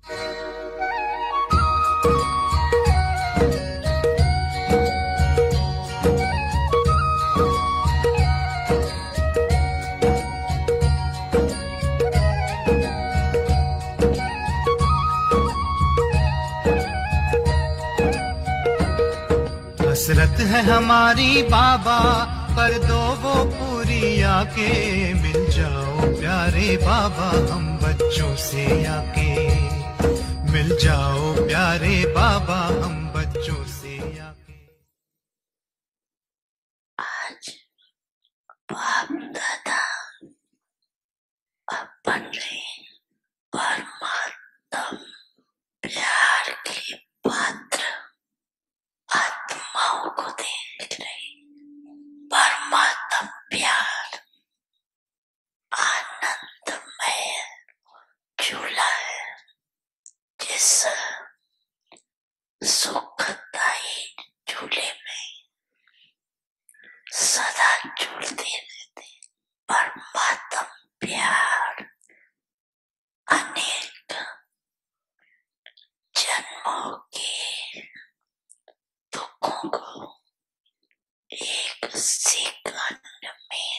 हसरत है हमारी बाबा, कर दो वो पूरी आके। मिल जाओ प्यारे बाबा हम बच्चों से आके। मिल जाओ प्यारे बाबा हम बच्चों से आके। आज बाप दादा अपने परमात्म प्यार के पात्र आत्माओं को देख रहे। परमात्म प्यार आनंदमय झूला है, जिस सुखदायी झूले में सदा झूलते रहते। परमात्म प्यार अनेक जन्मों के दुखों को एक सेकंड में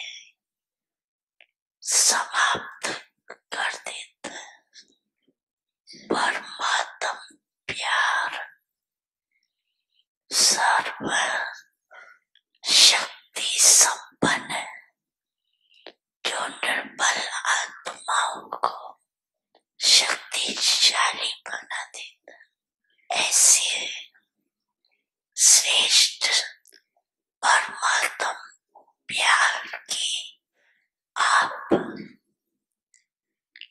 समाप्त कर देता है। परमात्म प्यार सर्व शक्ति संपन्न है, जो निर्बल आत्माओं को शक्तिशाली बना देता। ऐसे श्रेष्ठ परमात्म प्यार की आप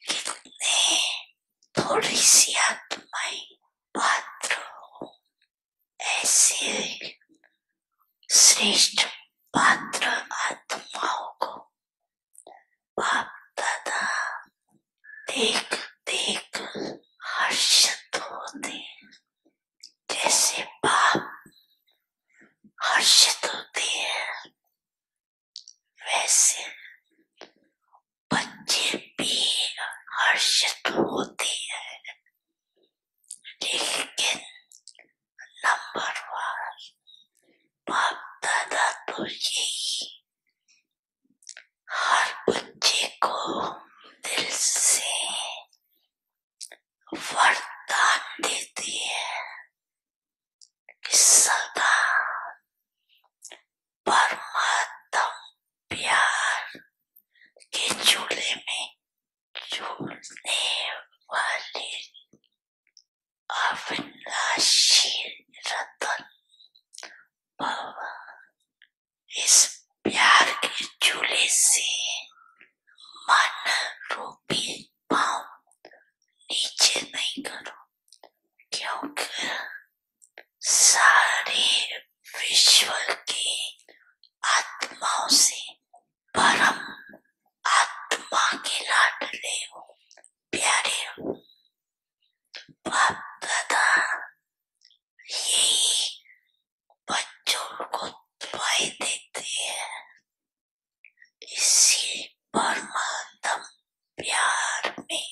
कितने थोड़ी सी आत्माएं पात्र हो। ऐसे श्रेष्ठ पात्र आत्माओं को बाप दादा देख देख हर्षित होते। जैसे बाप हर्षित होते हैं, वैसे बच्चे भी हर्षित होते हैं। लेकिन नंबर वन बाप दादा तो यही हर बच्चे को दिल से वरदान देते हैं कि सदा परमात्म प्यार के झूले में झूलने वाले अविनाशी रतन बाबा इस प्यार के झूले से मन रूपी पांव नीचे नहीं करो, क्योंकि सारे विश्व के आत्माओं से परम आत्मा के लाडले हो, प्यारे हो। बाप दादा यही बच्चों को दुआएं देते हैं। इसी परमात्म प्यार में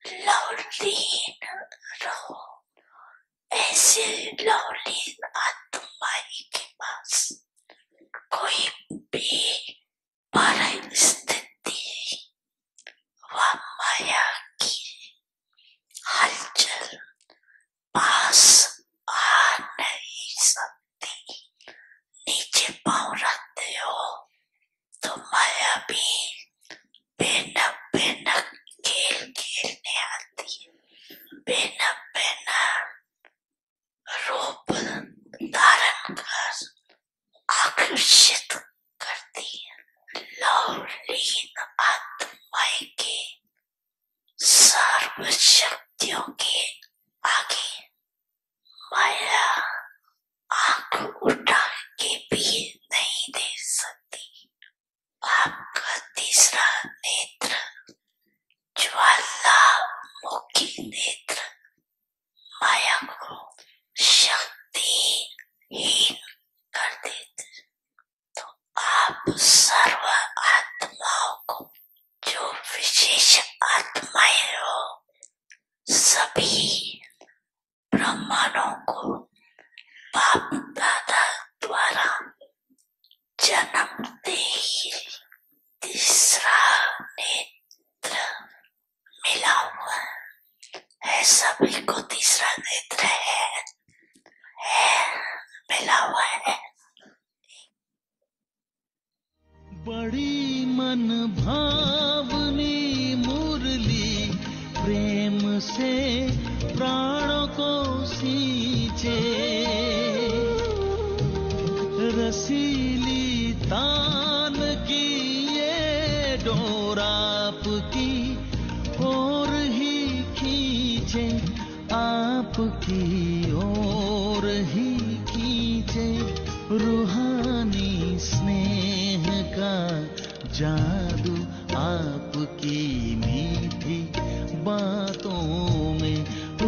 लवलीन रहो। ऐसे लवलीन आत्माएं के पास कोई भी परिस्थिति व माया की हलचल पास आ नहीं सकती। नीचे पांव रखते हो तो माया भी बेना बेना खेल खेलने आती है, बेना बेना रूप धारण कर आकर्षित करती है। लवलीन आत्माएं के सर्व शक्तियों के आगे माया आंख उठा के भी नहीं दे सकती। आपका तीसरा नेत्र ज्वालामुखी नेत्र माया को शक्तिहीन कर देते। तो आप सर्व आत्माओं को, जो विशेष आत्माएं हो, सभी सभी को तीसरा नेत्र है मिला हुआ है। बड़ी मन भावनी मुरली प्रेम से प्राणों को सींचे, रसीली तान की ये डोर आपकी ओर ही खींचे, आपकी ओर ही खींचे, रूहानी स्नेह का जादू आपकी मीठी बातों में,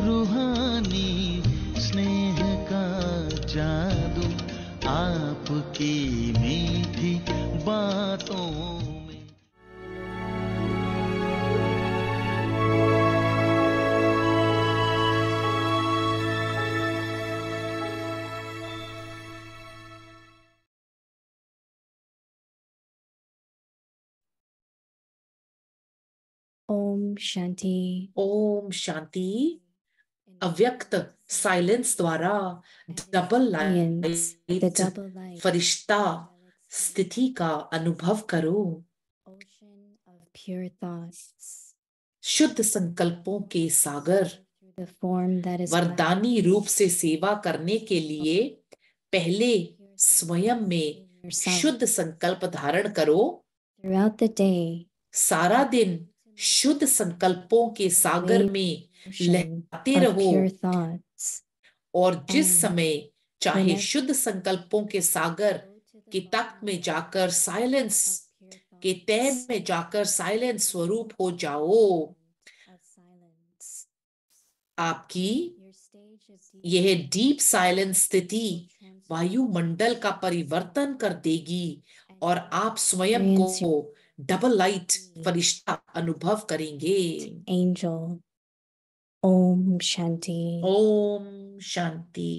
रूहानी स्नेह का जादू आपकी मीठी बातों में। ओम शांति। ओम शांति। अव्यक्त साइलेंस द्वारा डबल लाइट फरिश्ता स्थिति का अनुभव करो। Ocean of pure thoughts, शुद्ध संकल्पों के सागर through the form that is वरदानी रूप से सेवा करने के लिए पहले स्वयं में yourself. शुद्ध संकल्प धारण करो। Throughout the day, सारा दिन शुद्ध संकल्पों के सागर में ocean लहराते of रहो pure thoughts, और जिस and समय चाहे whenever शुद्ध संकल्पों के सागर के तख्त में जाकर साइलेंस के तह में जाकर साइलेंस स्वरूप हो जाओ। of silence. आपकी Your stage of deep यह डीप साइलेंस स्थिति will transform वायुमंडल का परिवर्तन कर देगी और आप स्वयं experience को डबल लाइट फरिश्ता अनुभव करेंगे। angel. Om Shanti. ओम शांति।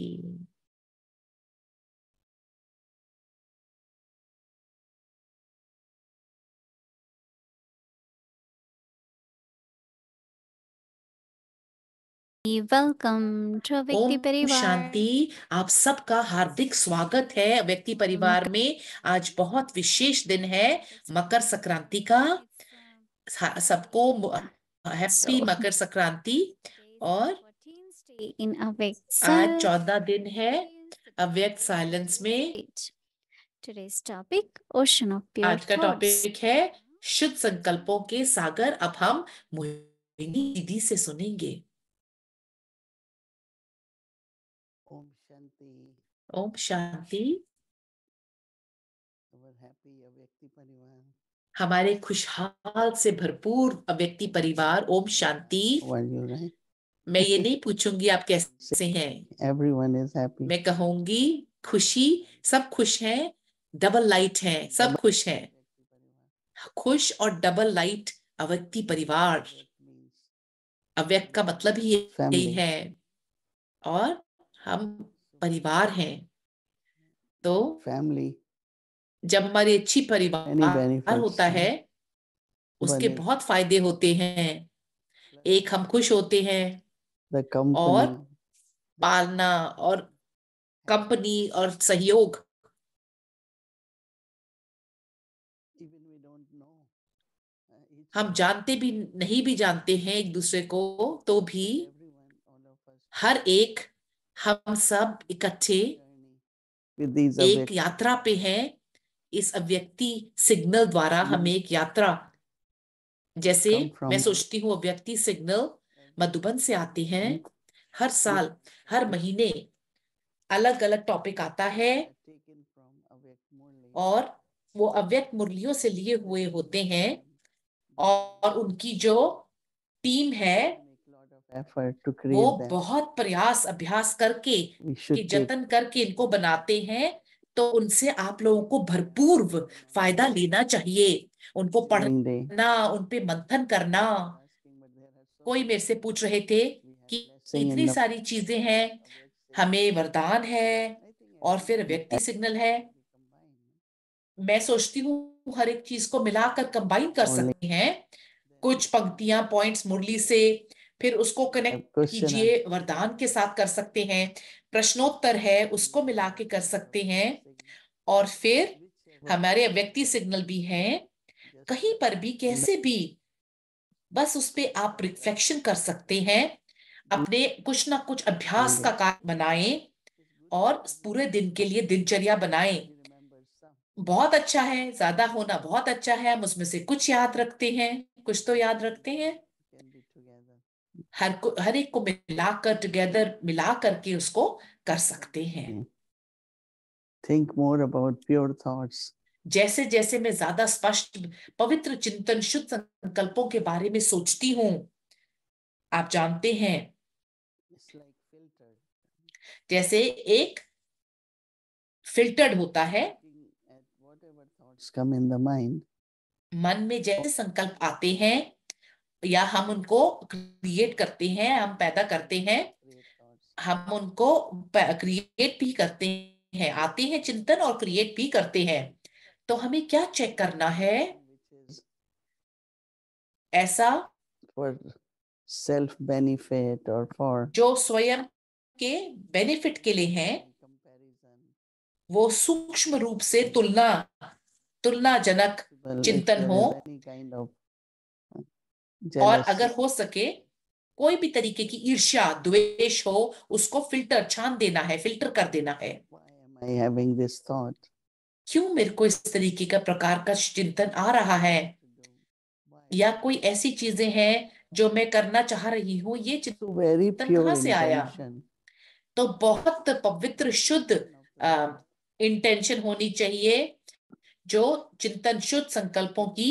वेलकम टू व्यक्ति ओम परिवार। शांति। आप सबका हार्दिक स्वागत है व्यक्ति परिवार में। आज बहुत विशेष दिन है मकर संक्रांति का। सबको हैप्पी मकर संक्रांति। और इन अव्यक्त आज 14 दिन है अव्यक्त साइलेंस में। Today's topic ocean of pure आज का टॉपिक है शुद्ध संकल्पों के सागर। अब हम मोहिनी दीदी से सुनेंगे। ओम शांति। ओम शांति। हैप्पी व्यक्ति परिवार, हमारे खुशहाल से भरपूर व्यक्ति परिवार। ओम शांति। मैं ये नहीं पूछूंगी आप कैसे हैं, एवरीवन इज हैप्पी। मैं कहूंगी खुशी, सब खुश हैं, डबल लाइट हैं, सब खुश हैं। खुश और डबल लाइट अव्यक्ति परिवार। अव्यक्त का मतलब ही यही है और हम परिवार हैं। तो फैमिली जब हमारी अच्छी परिवार होता है उसके बहुत फायदे होते हैं। एक हम खुश होते हैं और पालना और कंपनी और सहयोग। हम जानते भी नहीं भी जानते हैं एक दूसरे को, तो भी हर एक हम सब इकट्ठे एक यात्रा पे हैं। इस अव्यक्ति सिग्नल द्वारा हम एक यात्रा, जैसे मैं सोचती हूँ अव्यक्ति सिग्नल मधुबन से आते हैं। हर साल हर महीने अलग अलग टॉपिक आता है और वो अव्यक्त मुरलियों से लिए हुए होते हैं और उनकी जो टीम है वो बहुत प्रयास अभ्यास करके कि जतन करके इनको बनाते हैं। तो उनसे आप लोगों को भरपूर फायदा लेना चाहिए। उनको पढ़ना, उन पे मंथन करना। कोई मेरे से पूछ रहे थे कि इतनी सारी चीजें हैं, हमें वरदान है और फिर व्यक्ति सिग्नल है। मैं सोचती हूँ हर एक चीज को मिलाकर कंबाइन कर सकते हैं। कुछ पंक्तियां पॉइंट्स मुरली से, फिर उसको कनेक्ट question कीजिए, वरदान के साथ कर सकते हैं, प्रश्नोत्तर है उसको मिला के कर सकते हैं, और फिर हमारे व्यक्ति सिग्नल भी हैं, कहीं पर भी कैसे भी बस उस पे आप रिफ्लेक्शन कर सकते हैं, अपने कुछ ना कुछ अभ्यास का कार्य बनाएं और पूरे दिन के लिए दिनचर्या बनाएं। बहुत अच्छा है, ज्यादा होना बहुत अच्छा है, हम उसमें से कुछ याद रखते हैं, कुछ तो याद रखते हैं, हर एक को मिलाकर टुगेदर मिला करके उसको कर सकते हैं। Think more about pure thoughts. जैसे जैसे मैं ज्यादा स्पष्ट पवित्र चिंतन शुद्ध संकल्पों के बारे में सोचती हूँ, आप जानते हैं It's like filtered. जैसे एक फिल्टर्ड होता है, Looking at whatever thoughts come in the mind, मन में जैसे संकल्प आते हैं या हम उनको क्रिएट करते हैं, हम पैदा करते हैं, create thoughts. हम उनको क्रिएट भी करते हैं, आते हैं चिंतन और क्रिएट भी करते हैं। तो हमें क्या चेक करना है? Which is ऐसा for self benefit or for जो स्वयं के बेनिफिट के लिए है, comparison. वो सूक्ष्म रूप से तुलनाजनक Well, if चिंतन there हो, is any kind of और jealousy, अगर हो सके कोई भी तरीके की ईर्ष्या द्वेष हो, उसको छान देना है, फिल्टर कर देना है। why am I having this thought? क्यों मेरे को इस तरीके का प्रकार का चिंतन आ रहा है, Why? या कोई ऐसी चीजें हैं जो मैं करना चाह रही हूँ, ये So very चिंतन pure कहाँ से आया? intention. तो बहुत पवित्र शुद्ध इंटेंशन होनी चाहिए, जो चिंतन शुद्ध संकल्पों की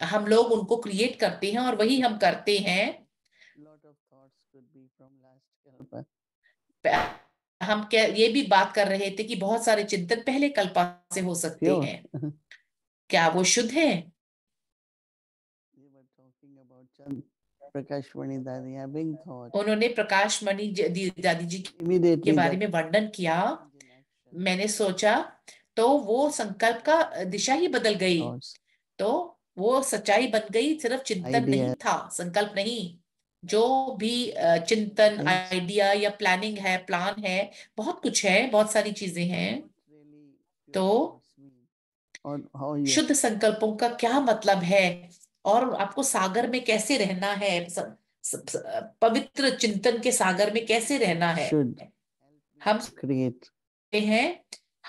हम लोग उनको क्रिएट करते हैं और वही हम करते हैं। Lot of thoughts could be from last kalpa. हम क्या ये भी बात कर रहे थे कि बहुत सारे चिंतन पहले कल्प से हो सकते Pure. हैं, क्या वो शुद्ध है? We were talking about Chand Prakash Mani Dadi having thought. उन्होंने प्रकाश मणि दादी जी के Immediately बारे that में वर्णन किया, change in action, मैंने सोचा तो वो संकल्प का दिशा ही बदल गई, thoughts, तो वो सच्चाई बन गई, सिर्फ चिंतन Idea. नहीं था, संकल्प नहीं, जो भी चिंतन Yes. आइडिया या प्लानिंग है, प्लान है, बहुत कुछ है, बहुत सारी चीजें हैं। what really pure तो thoughts mean, or how you शुद्ध संकल्पों का क्या मतलब है, और आपको सागर में कैसे रहना है, पवित्र चिंतन के सागर में कैसे रहना है। should हम create हैं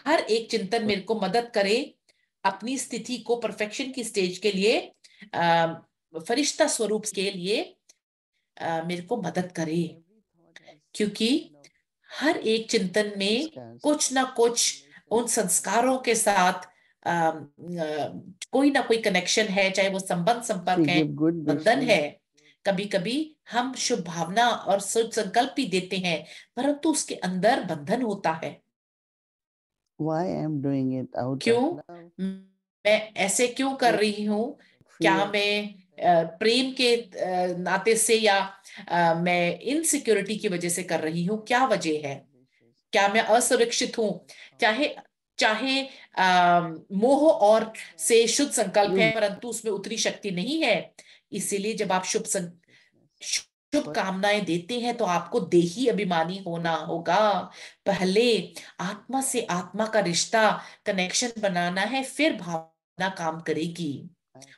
हर एक चिंतन मेरे को मदद करे अपनी स्थिति को परफेक्शन की स्टेज के लिए, फरिश्ता स्वरूप के लिए मेरे को मदद करे, क्योंकि हर एक चिंतन में कुछ ना कुछ उन संस्कारों के साथ कोई ना कोई कनेक्शन है, चाहे वो संबंध संपर्क है, give good बंधन wishes. है। कभी कभी हम शुभ भावना और शुभ संकल्प भी देते हैं, परंतु उसके अंदर बंधन होता है। Why I am doing it out क्यों of love, मैं ऐसे क्यों कर रही हूँ? क्या fear, मैं प्रेम के नाते से, या मैं इनसिक्योरिटी की वजह से कर रही हूँ? क्या वजह है? क्या मैं असुरक्षित हूँ? चाहे चाहे मोह और से शुद्ध संकल्प है, परंतु उसमें उतनी शक्ति नहीं है। इसीलिए जब आप शुभ कामनाएं देते हैं तो आपको देही अभिमानी होना होगा। पहले आत्मा से आत्मा का रिश्ता, कनेक्शन बनाना है, फिर भावना काम करेगी,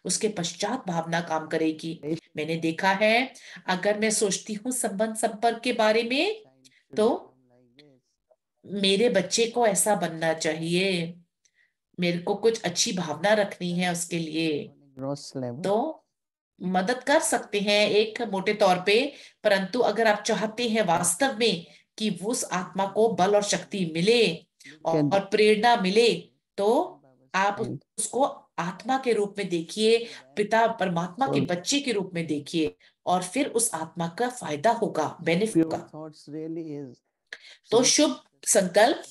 उसके पश्चात भावना काम करेगी। मैंने देखा है, अगर मैं सोचती हूँ संबंध संपर्क के बारे में, तो मेरे बच्चे को ऐसा बनना चाहिए, मेरे को कुछ अच्छी भावना रखनी है उसके लिए, gross level. तो मदद कर सकते हैं एक मोटे तौर पे। परंतु अगर आप चाहते हैं वास्तव में कि उस आत्मा को बल और शक्ति मिले और प्रेरणा मिले, तो आप उसको आत्मा के रूप में देखिए, पिता परमात्मा के बच्चे के रूप में देखिए, और फिर उस आत्मा का फायदा होगा, बेनिफिट Pure होगा। thoughts really is तो शुभ संकल्प,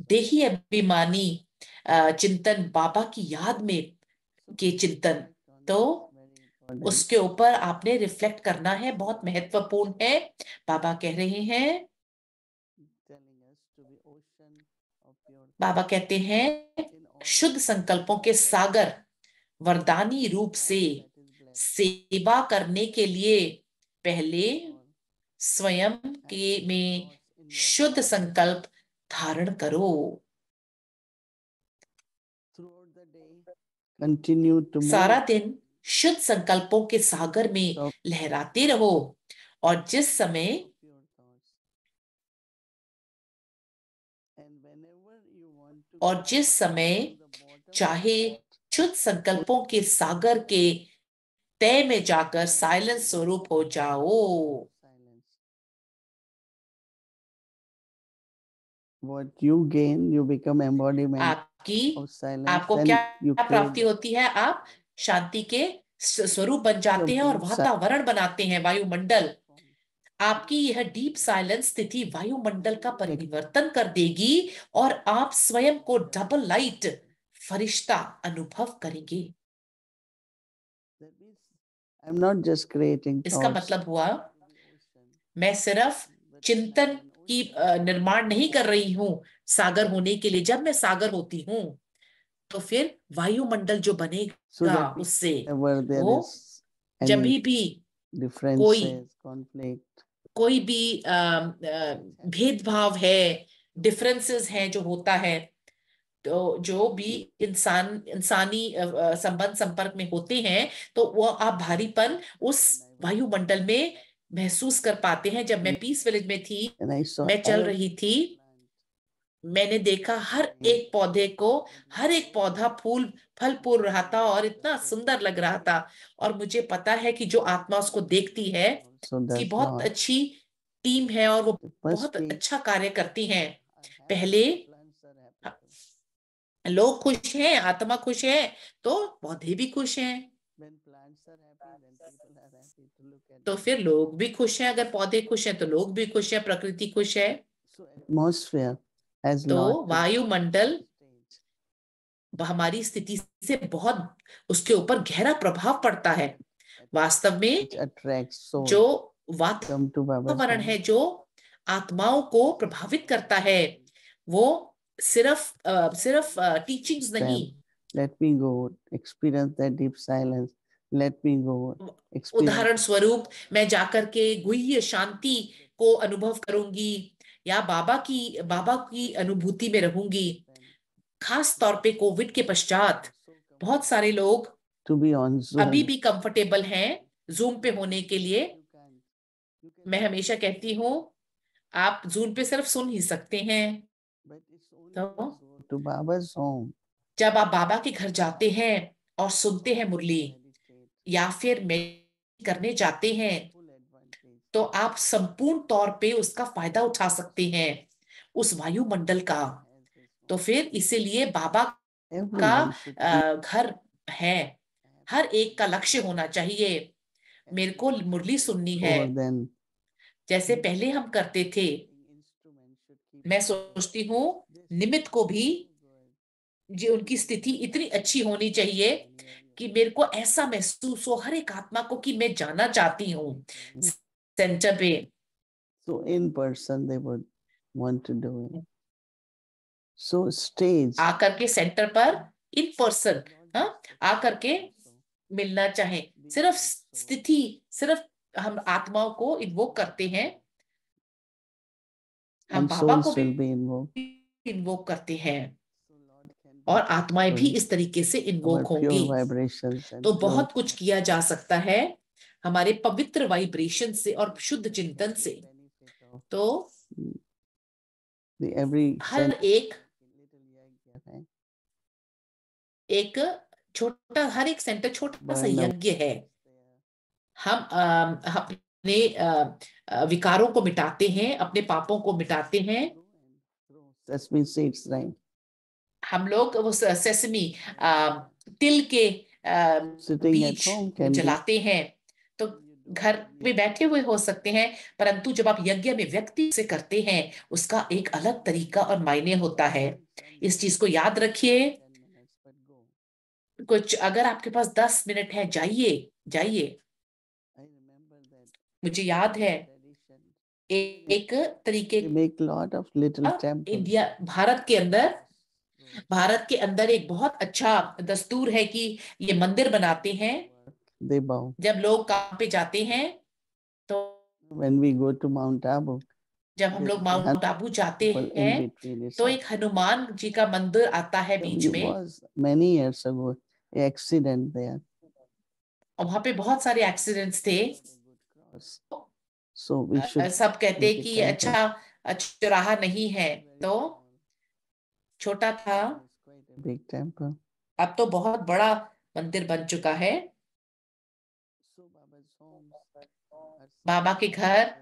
देही अभिमानी चिंतन, बाबा की याद में के चिंतन, तो उसके ऊपर आपने रिफ्लेक्ट करना है, बहुत महत्वपूर्ण है। बाबा कह रहे हैं, बाबा कहते हैं शुद्ध संकल्पों के सागर वरदानी रूप से सेवा करने के लिए पहले स्वयं के में शुद्ध संकल्प धारण करो। सारा दिन शुद्ध संकल्पों के सागर में लहराते रहो और जिस समय चाहे शुद्ध संकल्पों के सागर के तय में जाकर साइलेंस स्वरूप हो जाओ। What you gain, you become embodiment of silence. आपको क्या प्राप्ति होती है? आप शांति के स्वरूप बन जाते हैं और वातावरण बनाते हैं, वायुमंडल। आपकी यह डीप साइलेंस स्थिति वायुमंडल का परिवर्तन कर देगी और आप स्वयं को डबल लाइट फरिश्ता अनुभव करेंगे। I'm not just creating इसका मतलब हुआ मैं सिर्फ चिंतन की निर्माण नहीं कर रही हूँ सागर होने के लिए। जब मैं सागर होती हूँ तो फिर वायुमंडल जो बनेगा उससे वो जब भी कोई भी भेदभाव है, डिफरेंसेस हैं जो होता है, तो जो भी इंसानी संबंध संपर्क में होते हैं तो वो आप भारीपन उस वायुमंडल में महसूस कर पाते हैं। जब मैं पीस विलेज में थी, मैं चल रही थी, मैंने देखा हर एक पौधे को, हर एक पौधा फूल फल फूल रहा था और इतना सुंदर लग रहा था। और मुझे पता है कि जो आत्मा उसको देखती है कि बहुत अच्छी टीम है और वो बहुत अच्छा कार्य करती हैं। पहले लोग खुश हैं, आत्मा खुश है तो पौधे भी खुश हैं, तो फिर लोग भी खुश हैं। अगर पौधे खुश हैं तो लोग भी खुश हैं, प्रकृति खुश है। तो वायुमंडल हमारी स्थिति से बहुत उसके ऊपर गहरा प्रभाव पड़ता है। वास्तव में जो वातावरण है जो आत्माओं को प्रभावित करता है वो सिर्फ टीचिंग्स नहीं। Let me go experience that deep silence. Let me go experience. उदाहरण स्वरूप मैं जाकर के गुह्य शांति को अनुभव करूंगी या बाबा की अनुभूति में रहूंगी। खास तौर पे कोविड के पश्चात बहुत सारे लोग अभी भी कंफर्टेबल हैं जूम पे होने के लिए। मैं हमेशा कहती हूँ आप जूम पे सिर्फ सुन ही सकते हैं। तो जब आप बाबा के घर जाते हैं और सुनते हैं मुरली या फिर मेडिटेशन करने जाते हैं तो आप संपूर्ण तौर पे उसका फायदा उठा सकते हैं, उस वायुमंडल का। तो फिर इसीलिए बाबा का घर है, हर एक का लक्ष्य होना चाहिए। मेरे को मुरली सुननी है जैसे पहले हम करते थे। मैं सोचती हूँ निमित्त को भी जो उनकी स्थिति इतनी अच्छी होनी चाहिए कि मेरे को ऐसा महसूस हो हर एक आत्मा को कि मैं जाना चाहती हूँ सेंटर पे। So in person they would want to do it. So stage आकर के सेंटर पर इन पर्सन आकर के मिलना चाहे। सिर्फ स्थिति, सिर्फ हम आत्माओं को इन्वोक करते हैं, हम बाबा को भी इन्वोक करते हैं और आत्माएं भी इस तरीके से इन्वोक होंगी। तो बहुत कुछ किया जा सकता है हमारे पवित्र वाइब्रेशन से और शुद्ध चिंतन से। तो हर एक छोटा, हर एक सेंटर छोटा सा यज्ञ है। हम अपने विकारों को मिटाते हैं, अपने पापों को मिटाते हैं। हम लोग वो सेसमी तिल के बीज जलाते हैं। तो घर में बैठे हुए हो सकते हैं, परंतु जब आप यज्ञ में व्यक्ति से करते हैं उसका एक अलग तरीका और मायने होता है। इस चीज को याद रखिए। कुछ अगर आपके पास 10 मिनट है, जाइए। मुझे याद है एक तरीके इंडिया भारत के अंदर एक बहुत अच्छा दस्तूर है कि ये मंदिर बनाते हैं they bow. जब लोग काम पे जाते हैं तो When we go to Mount Abu, जब हम लोग माउंट आबू जाते in हैं between is तो एक हनुमान जी का मंदिर आता है बीच it में, was many years ago an accident there. और वहां पे बहुत सारे एक्सीडेंट्स थे। So we should सब कहते make हैं a कि ये temple. अच्छा चौराहा नहीं है, तो छोटा था, Quite a big temple. अब तो बहुत बड़ा मंदिर बन चुका है। So Baba's homes are बाबा के घर are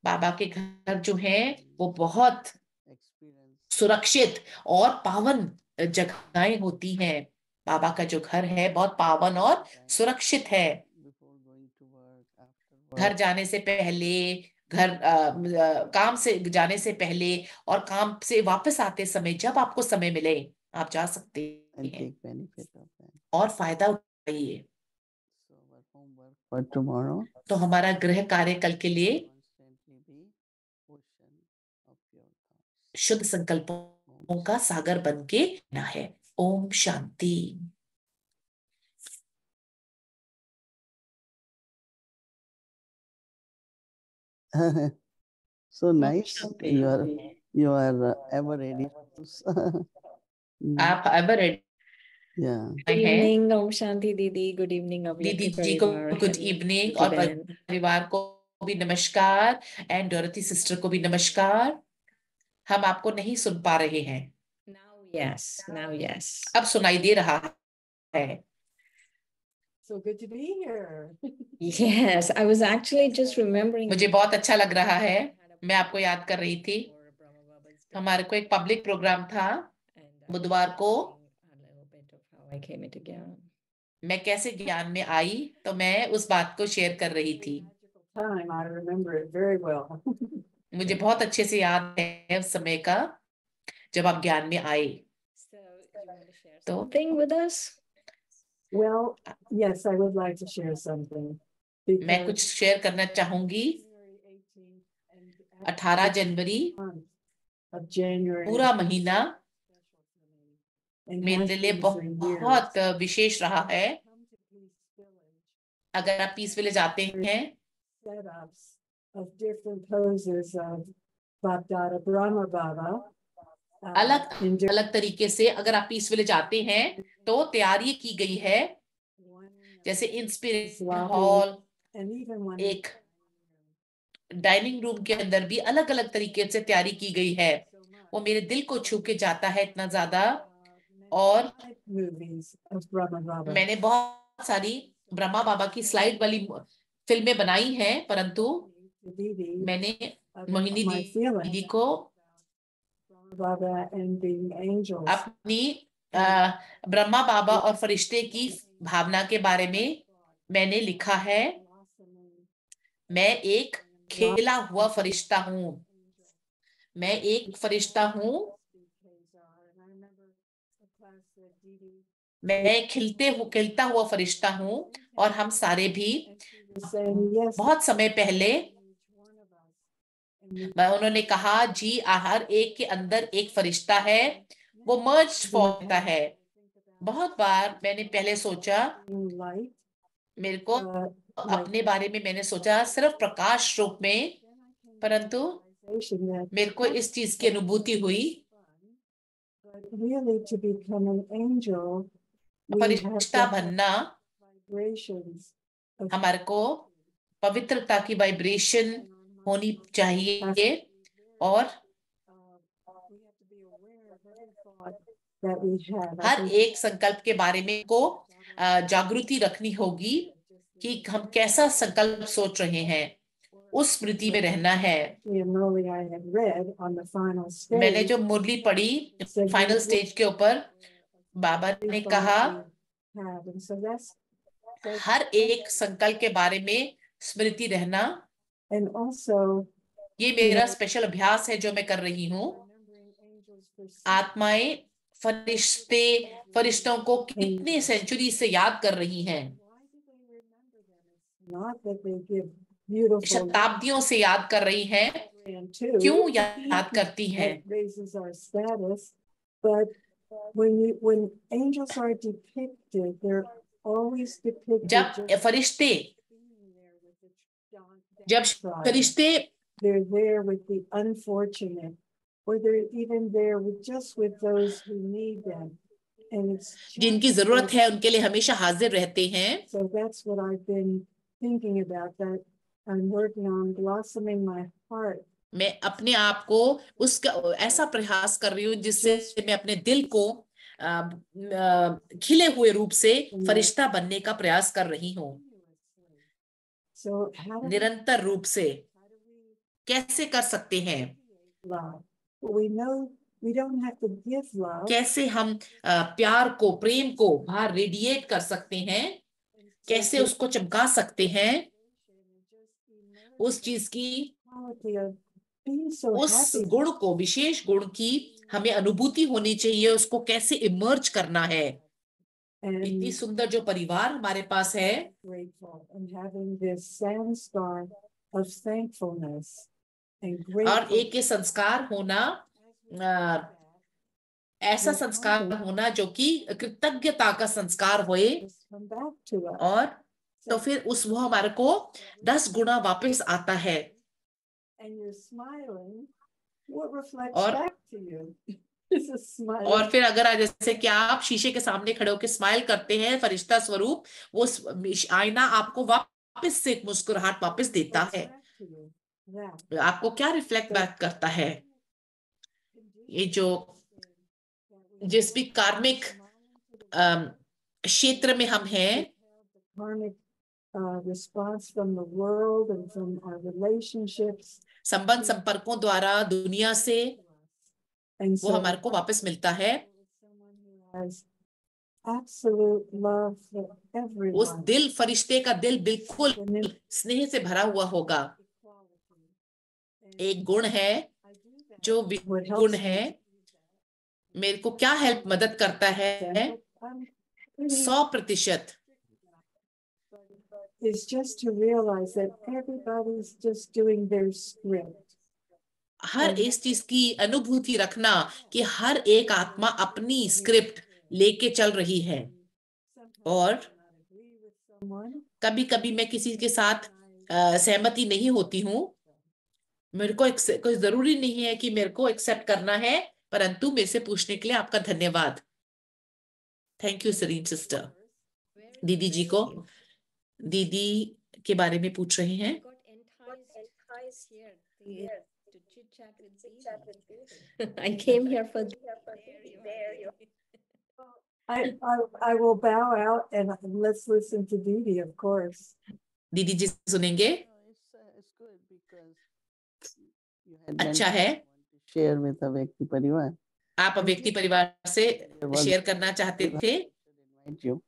बाबा के घर जो हैं वो बहुत experience सुरक्षित और पावन जगहें होती हैं। बाबा का जो घर है बहुत पावन और सुरक्षित है। before going to work, after घर work. जाने से पहले, काम से जाने से पहले और काम से वापस आते समय, जब आपको समय मिले आप जा सकते And हैं take benefit of that. और फायदा उठाइए। So our homework for tomorrow तो हमारा गृह कार्य कल के लिए constantly be ocean of pure thoughts. शुद्ध संकल्पों का सागर बन के रहना है। Om Shanti. So nice. You are ever ready. आप ever ready Yeah. Good हैं? evening, Om Shanti Didi. Good evening, दीदी Avyakta जी को Parivar. Good Hello, evening, Didi और Behan. परिवार को भी नमस्कार, एंड डोरथी सिस्टर को भी नमस्कार। हम आपको नहीं सुन पा रहे हैं। Now yes. अब सुनाई दे रहा है। So good to be here. Yes, I was actually just remembering. मुझे बहुत अच्छा लग रहा है। मैं आपको याद कर रही थी, हमारे को एक पब्लिक प्रोग्राम था बुधवार को। मैं कैसे ज्ञान में आई, तो मैं उस बात को शेयर कर रही थी। Time, I remember it very well. मुझे बहुत अच्छे से याद है उस समय का, जब आप ज्ञान में आए। तो Something with us? Well, yes, I would like to share something. मैं कुछ शेयर करना चाहूंगी। 18 जनवरी of January पूरा महीना मेरे लिए बहुत विशेष रहा है। अगर आप पीस विलेज आते हैं, setups of different poses of Bapdada Brahma Baba. अलग अलग तरीके से अगर आप पीस विलेज आते हैं तो तैयारी की गई है, जैसे इंस्पिरेशन हॉल, एक डाइनिंग रूम के अंदर भी अलग अलग तरीके से तैयारी की गई है। वो मेरे दिल को छू के जाता है इतना ज्यादा। और मैंने बहुत सारी ब्रह्मा बाबा की स्लाइड वाली फिल्में बनाई हैं, परंतु मैंने मोहिनी दीदी को अपनी ब्रह्मा बाबा और फरिश्ते की भावना के बारे में मैंने लिखा है। मैं एक खेला हुआ फरिश्ता हूँ, मैं एक फरिश्ता हूँ, मैं खिलता हुआ फरिश्ता हूँ। और हम सारे भी बहुत समय पहले उन्होंने कहा जी हर एक के अंदर एक फरिश्ता है, वो मर्ज होता है। बहुत बार मैंने पहले सोचा, मेरे को अपने बारे में मैंने सोचा सिर्फ प्रकाश रूप में, परंतु मेरे को इस चीज की अनुभूति हुई, फरिश्ता बनना हमारे को पवित्रता की वाइब्रेशन होनी चाहिए, और हर एक संकल्प के बारे में को जागृति रखनी होगी कि हम कैसा संकल्प सोच रहे हैं, उस स्मृति में रहना है। मैंने जो मुरली पढ़ी फाइनल स्टेज के ऊपर, बाबा ने कहा हर एक संकल्प के बारे में स्मृति रहना। ये मेरा स्पेशल अभ्यास है जो मैं कर रही हूँ। आत्माएं फरिश्तों को कितने सेंचुरी से याद कर रही हैं, शताब्दियों से याद कर रही हैं। क्यों याद करती हैं? always depicted जब just फरिश्ते being there with the जब downtrodden. फरिश्ते They're there with the unfortunate, or they're even there with just with those who need them. And it's जिनकी just जरूरत like, है उनके लिए हमेशा हाजिर रहते हैं। so that's what I've been thinking about, that I'm working on blossoming my heart. मैं अपने आप को उसका ऐसा प्रयास कर रही हूँ जिससे मैं अपने दिल को खिले हुए रूप से फरिश्ता बनने का प्रयास कर रही हूँ। So how do निरंतर रूप से कैसे कर सकते हैं? love? We know we don't have to give love. कैसे हम प्यार को, प्रेम को बाहर रेडिएट कर सकते हैं? कैसे उसको चमका सकते हैं? उस चीज की, Quality of being so उस happy. गुण को, विशेष गुण की हमें अनुभूति होनी चाहिए। उसको कैसे इमर्ज करना है? इतनी And सुंदर जो परिवार हमारे पास है, grateful and having this sandstorm of thankfulness and और grateful. एक ये संस्कार होना, ऐसा संस्कार होना जो कि कृतज्ञता का संस्कार होए, Come back to us. और तो फिर वो हमारे को 10 गुना वापस आता है। And you're smiling. What reflects और- back to you? Is a smile. और फिर अगर जैसे कि आप शीशे के सामने खड़े होकर स्माइल करते हैं, फरिश्ता स्वरूप, वो आईना आपको वापस से एक मुस्कुराहट वापस देता है। Back to you. That. आपको क्या रिफ्लेक्ट बैक करता है? ये जो जिस भी कार्मिक क्षेत्र में हम हैं, Karmic response from the world and from our relationships. संबंध संपर्कों द्वारा दुनिया से And वो so हमारे को वापस मिलता है। someone who has absolute love for उस everyone. दिल, फरिश्ते का दिल बिल्कुल And then स्नेह से भरा हुआ होगा। एक गुण है जो what helps गुण me है, मेरे को क्या हेल्प मदद करता है? I'm pretty 100% is just to realize that everybody's just doing their script. हर इस चीज की अनुभूति रखना कि हर एक आत्मा अपनी स्क्रिप्ट लेके चल रही है। और कभी कभी मैं किसी के साथ सहमति नहीं होती हूँ। मेरे को कोई जरूरी नहीं है कि मेरे को एक्सेप्ट करना है, परंतु मेरे से पूछने के लिए आपका धन्यवाद। Thank you Sarin sister. दीदी जी को, दीदी के बारे में पूछ रहे हैं। I came here for I will bow out and let's listen to Didi, of course. दीदी जी सुनेंगे। It's good because you had अच्छा mentioned है, you want to share with a व्यक्ति परिवार. आप व्यक्ति परिवार से शेयर करना चाहते थे। Invite you.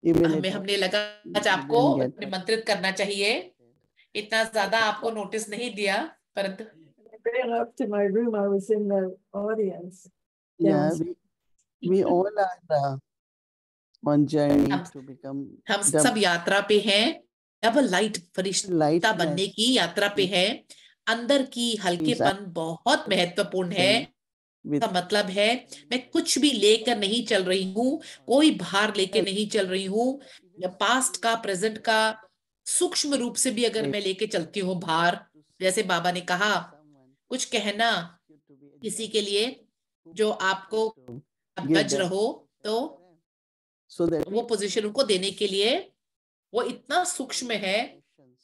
Even हमें if हमने लगा आज आपको निमंत्रित करना चाहिए। इतना ज्यादा आपको नोटिस नहीं दिया, परंतु I ran up to my room. I was in the audience. yeah, Yes. we all are on journey हम- to become हम सब यात्रा पे हैं, डबल लाइट फरिश्ता lightness बनने की यात्रा पे है। अंदर की हल्केपन बहुत महत्वपूर्ण है। with का मतलब है मैं कुछ भी लेकर नहीं चल रही हूँ, कोई भार लेके नहीं चल रही हूँ। पास्ट का, प्रेजेंट का सूक्ष्म रूप से भी अगर मैं लेके चलती हूँ भार, जैसे बाबा ने कहा, कुछ कहना किसी के लिए जो आपको बज रहो, तो so that वो पोजीशन उनको देने के लिए वो इतना सूक्ष्म है।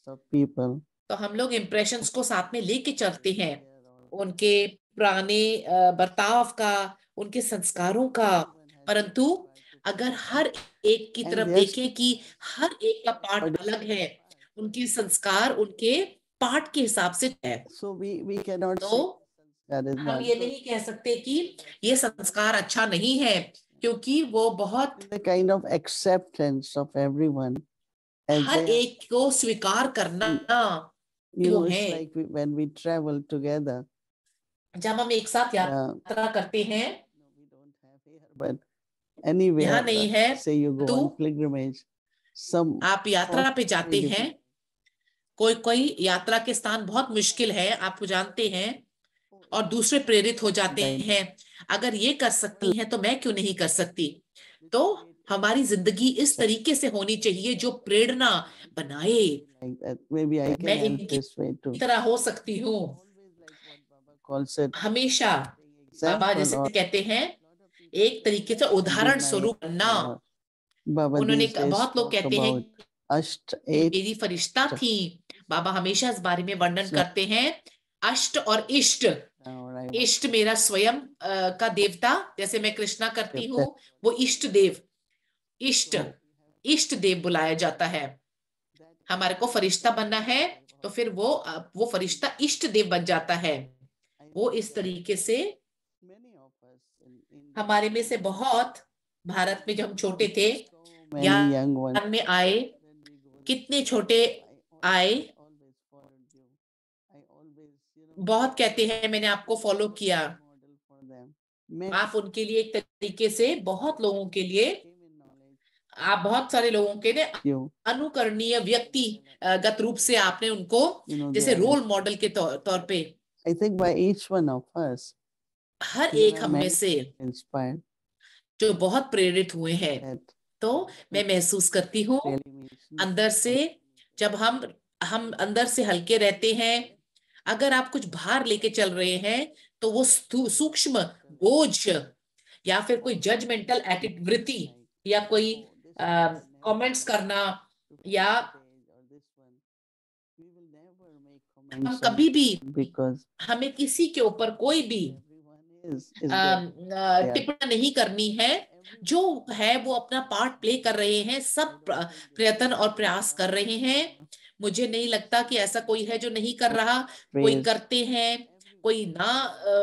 of people तो हम लोग इम्प्रेशंस को साथ में लेके चलते हैं, उनके पुराने बर्ताव का, उनके संस्कारों का। परंतु अगर हर एक की तरफ देखें कि हर एक का पार्ट अलग है, उनके संस्कार उनके पार्ट के हिसाब से है, so we cannot तो say that is हम not ये नहीं कह सकते कि ये संस्कार अच्छा नहीं है, क्योंकि वो बहुत the kind of acceptance of everyone as her they are, एक को स्वीकार करना you know, वो it's है। like when we travel together. जब हम एक साथ यात्रा करते हैं, We don't have here, but anywhere, यहाँ नहीं है, say you go तो on pilgrimage, some आप यात्रा पे जाते हैं, कोई कोई यात्रा के स्थान बहुत मुश्किल है, आप जानते हैं, और दूसरे प्रेरित हो जाते हैं, अगर ये कर सकती हैं तो मैं क्यों नहीं कर सकती। तो हमारी जिंदगी इस तरीके से होनी चाहिए जो प्रेरणा बनाए। like that. Maybe I can मैं help इनकी this way too. तरह हो सकती हूँ। Calls it हमेशा बाबा example जैसे or कहते हैं एक तरीके से उदाहरण स्वरूप बनना। Baba उन्होंने these days बहुत लोग talk कहते हैं about अष्ट मेरी फरिश्ता थी। बाबा हमेशा इस बारे में वर्णन करते हैं अष्ट और इष्ट। इष्ट मेरा स्वयं का देवता, जैसे मैं कृष्णा करती हूँ, वो इष्ट देव, इष्ट देव बुलाया जाता है। हमारे को फरिश्ता बनना है तो फिर वो फरिश्ता इष्ट देव बन जाता है। वो इस तरीके से हमारे में से बहुत, भारत में जब हम छोटे थे ज्ञान में आए, कितने छोटे आए, बहुत कहते हैं मैंने आपको फॉलो किया। आप उनके लिए एक तरीके से बहुत लोगों के लिए, आप बहुत सारे लोगों के लिए अनुकरणीय व्यक्तिगत रूप से आपने उनको जैसे रोल मॉडल के तौर पे, I think by each one of us, हर एक हम में से inspired जो बहुत प्रेरित हुए हैं। तो मैं महसूस करती हूँ अंदर से, जब हम अंदर से हल्के रहते हैं, अगर आप कुछ भार लेके चल रहे हैं तो वो सूक्ष्म बोझ या फिर कोई जजमेंटल एक्टिविटी या कोई कमेंट्स करना, या हम कभी भी हमें किसी के ऊपर कोई भी टिप्पणी नहीं करनी है। जो है वो अपना पार्ट प्ले कर रहे हैं, सब प्रयत्न और प्रयास कर रहे हैं। मुझे नहीं लगता कि ऐसा कोई है जो नहीं कर रहा। कोई करते हैं, कोई ना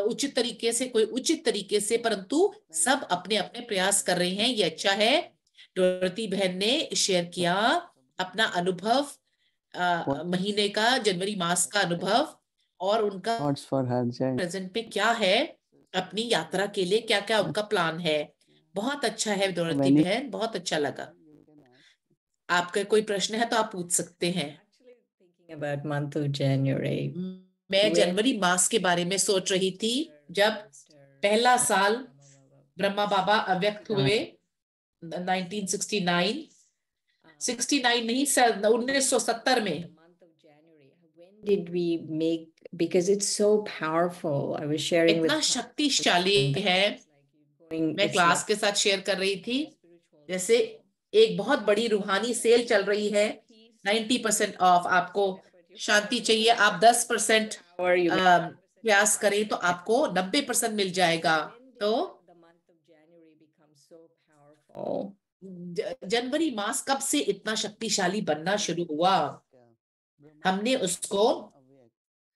उचित तरीके से, कोई उचित तरीके से, परंतु सब अपने अपने प्रयास कर रहे हैं। ये अच्छा है। डोरती बहन ने शेयर किया अपना अनुभव, महीने का, जनवरी मास का अनुभव, और उनका प्रेजेंट में क्या है, अपनी यात्रा के लिए क्या क्या उनका प्लान है। बहुत अच्छा है डोरती बहन, बहुत अच्छा लगा। आपका कोई प्रश्न है तो आप पूछ सकते हैं। About month of January. मैं जनवरी मास के बारे में सोच रही थी जब पहला साल ब्रह्मा बाबा अव्यक्त हुए 1969 नहीं, 1970 में। When did we make, because it's so powerful. I was sharing इतना शक्तिशाली है। मैं क्लास के साथ शेयर कर रही थी, जैसे एक बहुत बड़ी रूहानी सेल चल रही है, 90% ऑफ। आपको शांति चाहिए, आप 10% प्रयास करें तो आपको 90% मिल जाएगा। तो जनवरी मास कब से इतना शक्तिशाली बनना शुरू हुआ? हमने उसको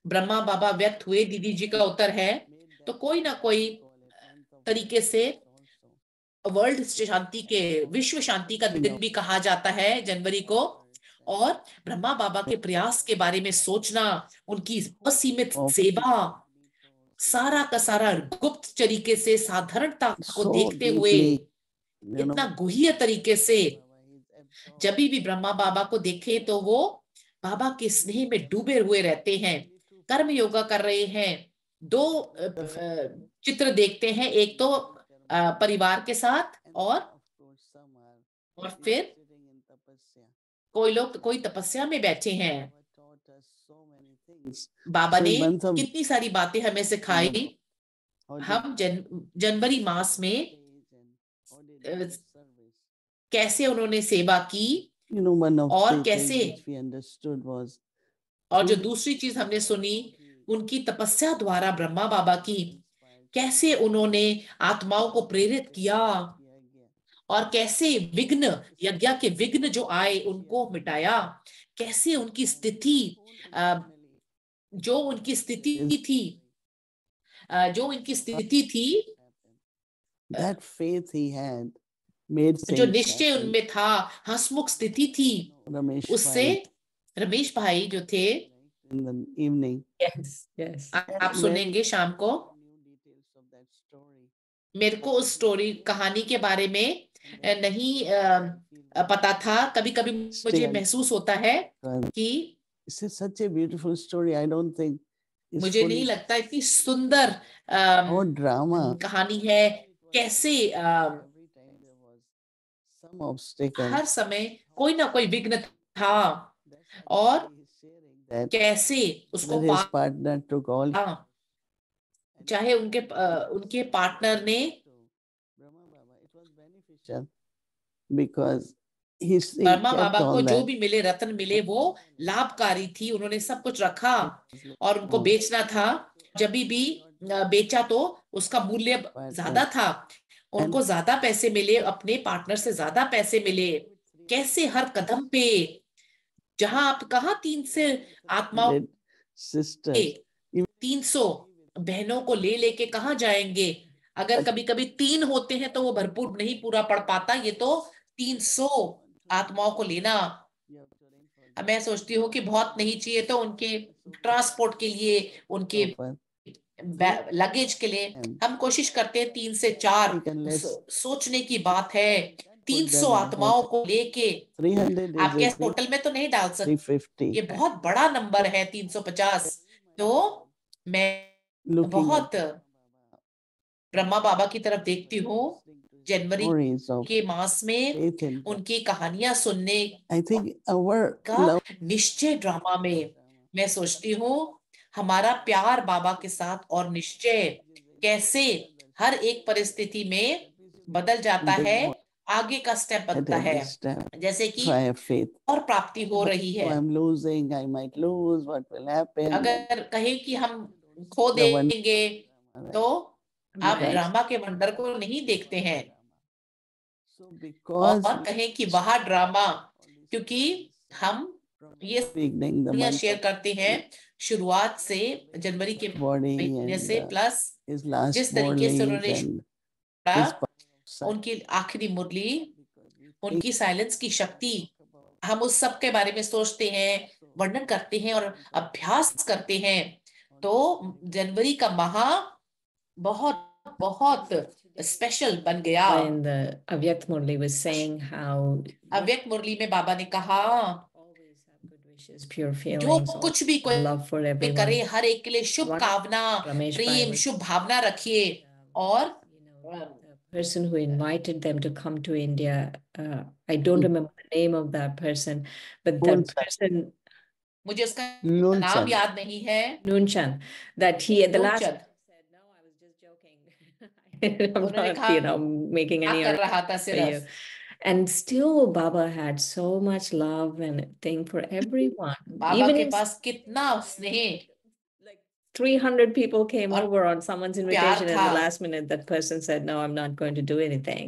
ब्रह्मा बाबा व्यक्त हुए, दीदी जी का उत्तर है, तो कोई ना कोई तरीके से वर्ल्ड शांति के, विश्व शांति का दिन भी कहा जाता है जनवरी को। और ब्रह्मा बाबा के प्रयास के बारे में सोचना, उनकी असीमित सेवा, सारा का सारा गुप्त तरीके से, साधारणता को देखते हुए, इतना गुह्य तरीके से, जब भी ब्रह्मा बाबा को देखे तो वो बाबा के स्नेह में डूबे हुए रहते हैं, कर्म योगा कर रहे हैं। दो चित्र देखते हैं, एक तो परिवार के साथ, और फिर कोई लोग कोई तपस्या में बैठे हैं। बाबा ने कितनी सारी बातें हमें सिखाई। हम जनवरी मास में कैसे उन्होंने सेवा की, और कैसे, और जो दूसरी चीज हमने सुनी, उनकी तपस्या द्वारा ब्रह्मा बाबा की, कैसे उन्होंने आत्माओं को प्रेरित किया, और कैसे विघ्न, यज्ञ के विघ्न जो आए उनको मिटाया, कैसे उनकी स्थिति, जो उनकी स्थिति थी, that faith he had made जो निश्चय उनमें था, हंसमुख स्थिति थी, उससे रमेश भाई जो थे, in the evening, yes, आप सुनेंगे शाम को। मेरे को उस स्टोरी, कहानी के बारे में नहीं पता था। कभी कभी मुझे महसूस होता है कि such a beautiful story. I don't think मुझे नहीं लगता इतनी सुंदर ड्रामा कहानी है। कैसे some obstacle. हर समय कोई ना कोई विघ्न था और That कैसे उसको his partner took all चाहे उनके पार्टनर ने Brahma Baba, it was beneficial because he Brahma kept बाबा को all जो that. भी मिले, रत्न मिले, वो लाभकारी थी। उन्होंने सब कुछ रखा और उनको बेचना था। जब भी बेचा तो उसका मूल्य ज्यादा था, उनको ज्यादा पैसे मिले, अपने पार्टनर से ज्यादा पैसे मिले। कैसे हर कदम पे, जहां आप कहा 300 आत्माओं के 300 बहनों को ले लेके कहाँ जाएंगे? अगर कभी कभी 3 होते हैं तो वो भरपूर नहीं पूरा पड़ पाता, ये तो 300 आत्माओं को लेना। मैं सोचती हूँ कि बहुत नहीं चाहिए तो उनके ट्रांसपोर्ट के लिए, उनके लगेज के लिए हम कोशिश करते हैं 3 से 4। सोचने की बात है, 300 आत्माओं को लेके आप कैसे होटल में तो नहीं डाल सकते। ये बहुत बड़ा नंबर है 350। तो मैं बहुत ब्रह्मा बाबा की तरफ देखती हूँ। जनवरी के मास में उनकी कहानियां सुनने का निश्चय ड्रामा में मैं सोचती हूँ हमारा प्यार बाबा के साथ और निश्चय कैसे हर एक परिस्थिति में बदल जाता है, आगे का स्टेप बनता है। जैसे कि और प्राप्ति हो रही है। अगर कहें कि हम खो देंगे तो आप ड्रामा के वंडर को नहीं देखते हैं, और कहें कि वह ड्रामा, क्योंकि हम ये शेयर करते हैं शुरुआत से जनवरी के महीने से, प्लस जिस तरीके से उन्होंने उनकी आखिरी मुरली, उनकी साइलेंस की शक्ति, हम उस सब के बारे में सोचते हैं, वर्णन करते हैं और अभ्यास करते हैं। तो जनवरी का माह बहुत बहुत स्पेशल बन गया। When the Avyakt Murli was saying how अव्यक्त मुरली में बाबा ने कहा good wishes, pure जो feelings, कुछ भी कोई love for everyone, करे, हर एक के लिए शुभ कामना, Ramesh प्रेम, Bhai, शुभ भावना रखिए। और the person who invited them to come to India, I don't remember the name of that person, but that person, मुझे उसका नाम याद नहीं है। Noonchand, that he at the last नूनचंद, said, no, I was just joking. I'm उन्होंने not, कहा making any कर रहा था for you. सिर्फ। And still Baba had so much love and thing for everyone. Baba Even के if पास कितना स्नेह 300 people came और over on someone's प्यार invitation at था, the last minute, that person said, no, I'm not going to do anything.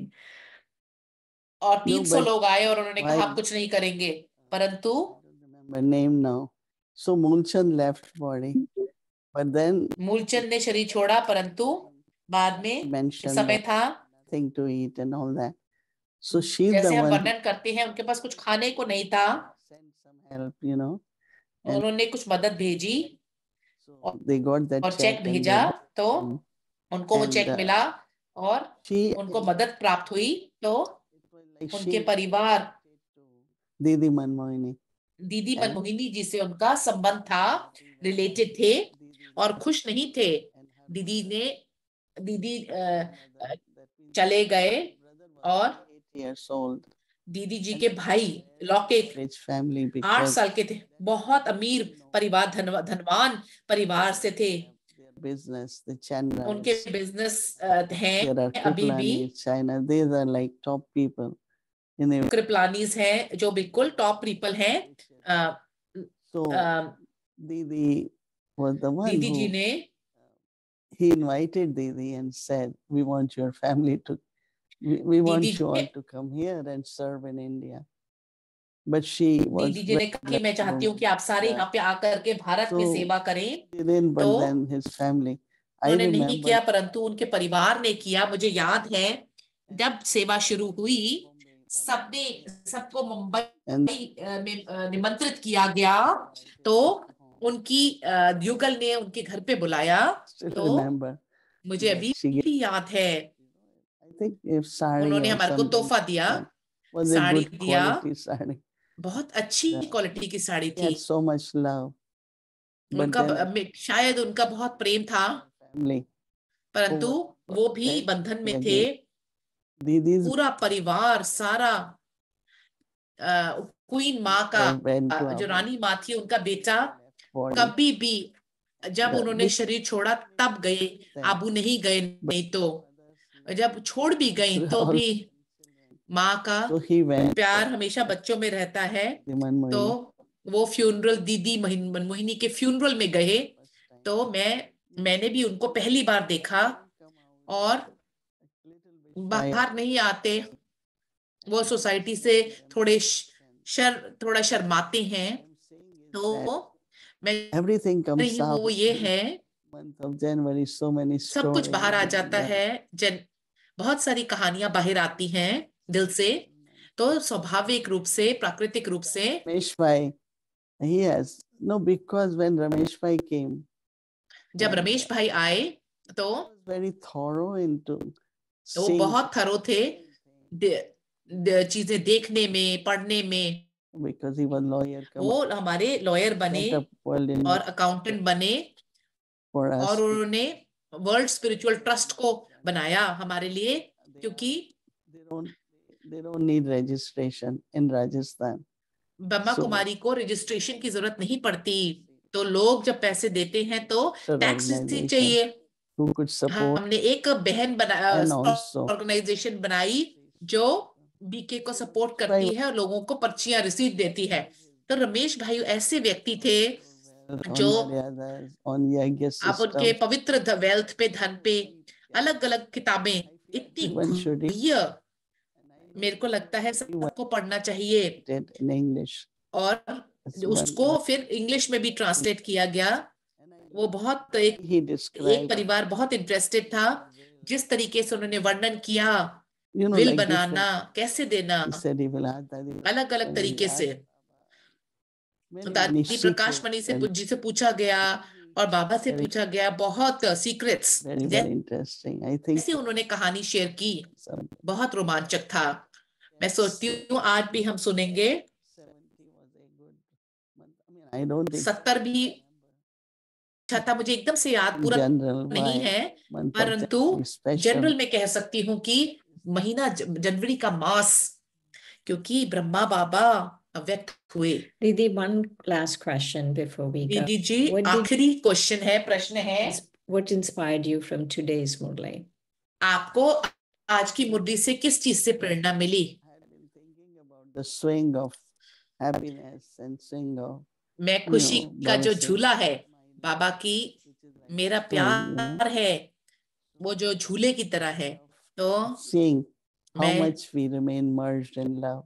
और 300 लोग आए और उन्होंने कहा आप कुछ नहीं करेंगे, परंतु name now. So Moolchand left body, but then Moolchand ने शरीर छोड़ा, परंतु बाद में समय था thing to eat and all that. So she's the जैसे हम one वर्णन करते हैं, उनके पास कुछ खाने को नहीं था, sent some help, you know. उन्होंने कुछ मदद भेजी So they got that और check चेक and भेजा, they- तो उनको वो and, चेक मिला और she उनको मदद प्राप्त हुई। तो like उनके she परिवार Didi Manmohini दीदी मनमोहिनी जी से उनका संबंध था, रिलेटेड थे और खुश नहीं थे। दीदी चले गए और 8 years old दीदी जी के भाई लौकिक rich family 8 because साल के थे, बहुत अमीर परिवार, धनवान परिवार से थे। their business, the channels, उनके बिजनेस हैं there are अभी भी। Kriplanis, China, these are like top people in the कृपलानीज हैं जो बिल्कुल टॉप पीपल हैं। so Didi was the one दीदी जी who ने he invited Didi and said, we want your family to we want Didi you all ने- to come here and serve in India. But she was दीदी जी ने कहा कि मैं चाहती हूँ कि आप सारे यहाँ पे आकर के भारत में So, सेवा करें। didn't, but तो then his family. I उन्होंने नहीं remember किया, परंतु उनके परिवार ने किया। मुझे याद है जब सेवा शुरू हुई, सबको मुंबई and में निमंत्रित किया गया, तो उनकी युगल ने उनके घर पे बुलाया। still तो remember. मुझे that अभी she gave- भी याद है, I think if sari उन्होंने or हमारे को something, तोहफा दिया, was a साड़ी good दिया, quality sari. बहुत अच्छी क्वालिटी की साड़ी He थी। had so much love. But उनका then शायद उनका बहुत प्रेम था, family परंतु वो भी बंधन में थे। पूरा परिवार, सारा क्वीन माँ का, जो रानी माँ थी, उनका बेटा कभी भी जब उन्होंने शरीर छोड़ा तब गए, आबू नहीं गए, नहीं तो जब छोड़ भी गई तो भी माँ का प्यार हमेशा बच्चों में रहता है। तो वो फ्यूनरल, दीदी मनमोहिनी के फ्यूनरल में गए, तो मैंने भी उनको पहली बार देखा, और बाहर नहीं आते, वो सोसाइटी से थोड़ा शर्माते हैं। तो मैं रही हूँ, ये है सब कुछ बाहर आ जाता है, बहुत सारी कहानियां बाहर आती हैं दिल से। तो स्वाभाविक रूप से, प्राकृतिक रूप से Ramesh Bhai, he has no, because when Ramesh Bhai came, जब रमेश भाई आए तो very thorough into वो बहुत थरो थे चीजें देखने में, पढ़ने में। because he was lawyer, वो हमारे लॉयर बने और अकाउंटेंट बने, और उन्होंने वर्ल्ड स्पिरिचुअल ट्रस्ट को बनाया हमारे लिए, क्योंकि they don't need registration in Rajasthan. Brahma Kumari को रजिस्ट्रेशन की जरूरत नहीं पड़ती, तो लोग जब पैसे देते हैं तो टैक्स चाहिए। हमने एक बहन ऑर्गेनाइजेशन बनाई जो बीके को सपोर्ट करती है और लोगों को पर्चियां रिसीट देती है। तो रमेश भाई ऐसे व्यक्ति थे जो आप उनके पवित्र वेल्थ पे, धन पे, अलग अलग किताबें इतनी, मेरे को लगता है सबको पढ़ना चाहिए, और उसको फिर इंग्लिश में भी ट्रांसलेट किया गया। वो बहुत एक परिवार बहुत इंटरेस्टेड था, जिस तरीके से उन्होंने वर्णन किया, विल बनाना, कैसे देना, अलग अलग तरीके से। दादी प्रकाश मणि जी से पूछा गया और बाबा से पूछा गया, बहुत सीक्रेट्स जैसे उन्होंने कहानी शेयर की, बहुत रोमांचक था। मैं सोचती हूँ आज भी हम सुनेंगे। 70 भी अच्छा था, मुझे एकदम से याद पूरा नहीं है, परंतु जनरल में कह सकती हूँ कि महीना जनवरी का मास, क्योंकि ब्रह्मा बाबा अव्यक्त हुए। दीदी, one last question before we go. दीदी जी, आखिरी क्वेश्चन है, प्रश्न है, what inspired you from today's Murli? आपको आज की मुरली से किस चीज से प्रेरणा मिली? The swing of happiness and swing of, मैं खुशी का जो झूला है बाबा की, मेरा प्यार है, वो जो झूले की तरह है। तो seeing how much we remain merged in love,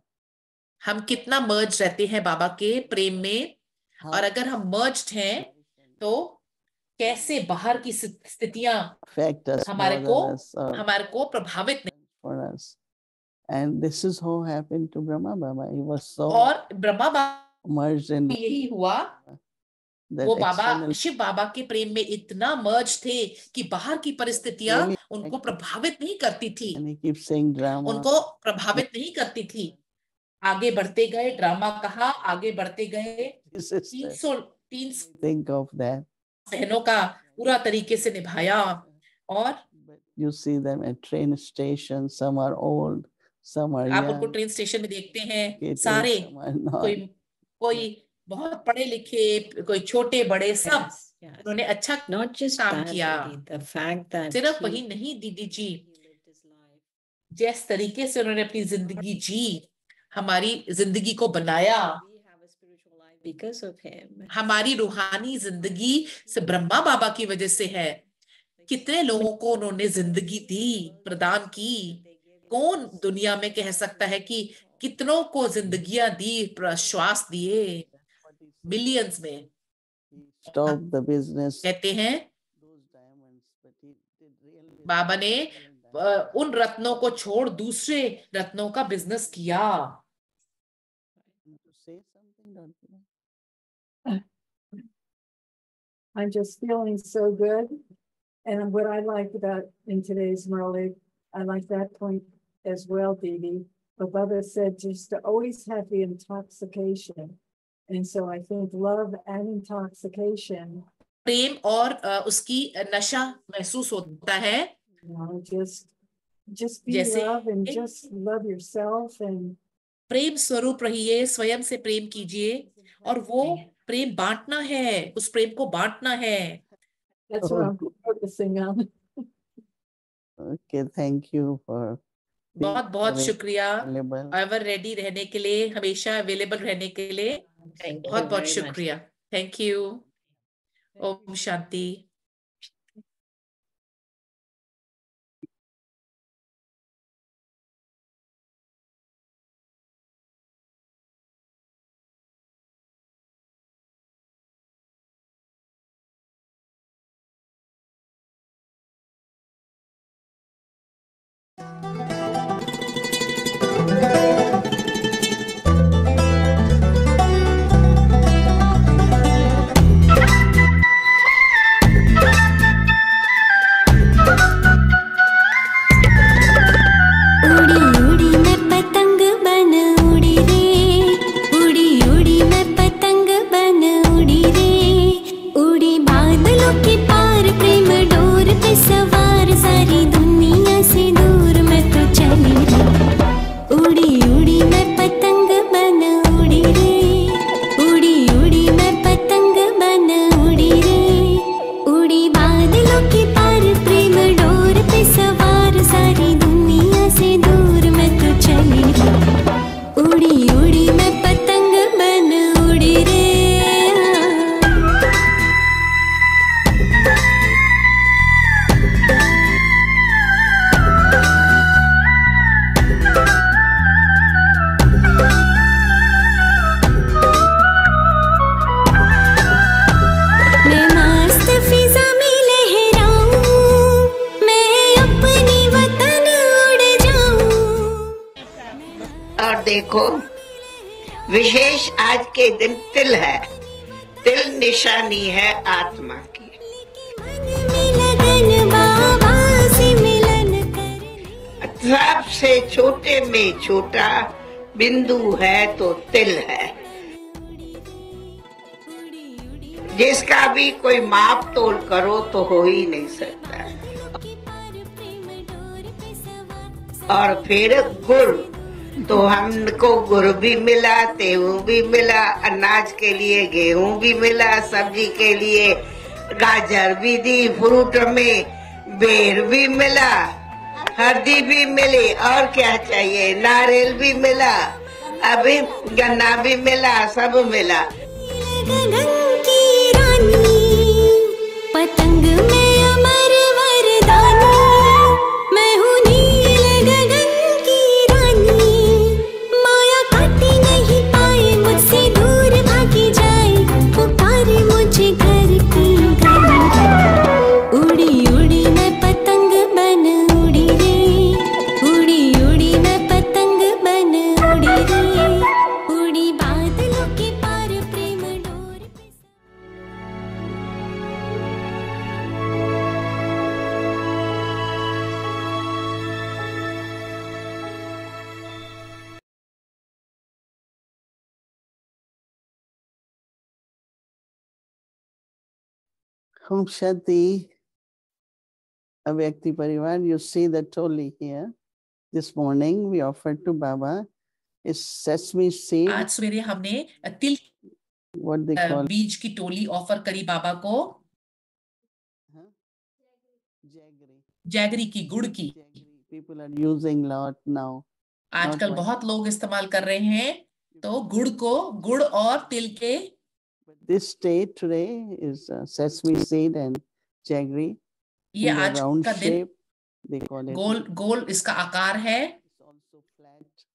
हम कितना मर्ज रहते हैं बाबा के प्रेम में, और अगर हम मर्ज्ड हैं तो कैसे बाहर की स्थितियां हमारे को प्रभावित नहीं। And this is how happened to Brahma Baba. He was so और ब्रह्मा बाबा merged in, यही हुआ, वो बाबा शिव बाबा के प्रेम में इतना मर्ज थे कि बाहर की परिस्थितियां उनको प्रभावित नहीं करती थी, उनको प्रभावित नहीं करती थी। आगे बढ़ते गए, ड्रामा कहा, आगे बढ़ते गए, 300 बहनों का पूरा तरीके से निभाया। और you see them at train station, some are old, some are young. आप उनको ट्रेन स्टेशन में देखते हैं, सारे, कोई बहुत पढ़े लिखे, कोई छोटे बड़े, सब उन्होंने अच्छा काम किया। सिर्फ वही नहीं दीदी जी, जिस तरीके से उन्होंने अपनी जिंदगी जी, हमारी जिंदगी को बनाया, हमारी रूहानी जिंदगी से ब्रह्मा बाबा की वजह से है। कितने लोगों को उन्होंने जिंदगी दी, प्रदान की। कौन दुनिया में कह सकता है कि कितनों को जिंदगियां दी, श्वास दिए, मिलियंस में। Stop the business. कहते हैं बाबा ने उन रत्नों को छोड़ दूसरे रत्नों का बिजनेस किया। I'm just feeling so good. And what I like about in today's Murli, I like that point as well, Didi. But Baba said just to always have the intoxication. And so I think love and intoxication. प्रेम और उसकी नशा महसूस होता है। Just just be जैसे love and just love yourself and प्रेम स्वरूप रहिए, स्वयं से प्रेम कीजिए, और वो प्रेम बांटना है, उस प्रेम को बांटना है। that's what I'm focusing on. Okay, thank you for बहुत बहुत शुक्रिया available. एवर रेडी रहने के लिए, हमेशा अवेलेबल रहने के लिए। बहुत बहुत शुक्रिया। Thank you. ओम शांति। देखो, विशेष आज के दिन तिल है। तिल निशानी है आत्मा की। सबसे छोटे में छोटा बिंदु है तो तिल है, जिसका भी कोई माप तोल करो तो हो ही नहीं सकता। और फिर गुड़, तो हमको गुड़ भी मिला, तेहू भी मिला, अनाज के लिए गेहूं भी मिला, सब्जी के लिए गाजर भी दी, फ्रूट में बेर भी मिला, हल्दी भी मिली, और क्या चाहिए, नारियल भी मिला, अभी गन्ना भी मिला, सब मिला। पतंग में अमर वरदानी, मैं हूँ नील गगन की रानी, माया काटी नहीं पाए, मुझसे दूर भागी जाए, पुकारे मुझे घर की गली। उड़ी उड़ी मैं पतंग बन उड़ी रे, उड़ी उड़ी मैं पतंग बन उड़ी रे, उड़ी बादलों के पार प्रेम डोर पे। Om Shanti, Avyakti Parivar, you see the toli here. This morning we offered to Baba is sesame seed, आज सवेरे हमने तिल what they call बीज की टोली ऑफर करी बाबा को, jaggery. जैगरी की, गुड़ की। Jaggery. People are using lot now. आजकल Not बहुत लोग इस्तेमाल कर रहे हैं, तो गुड़ को, गुड़ और तिल के। But this state today is sesame seed and jaggery ये in the आज round का दिन shape. They call it. गोल गोल इसका आकार है, It's also flat.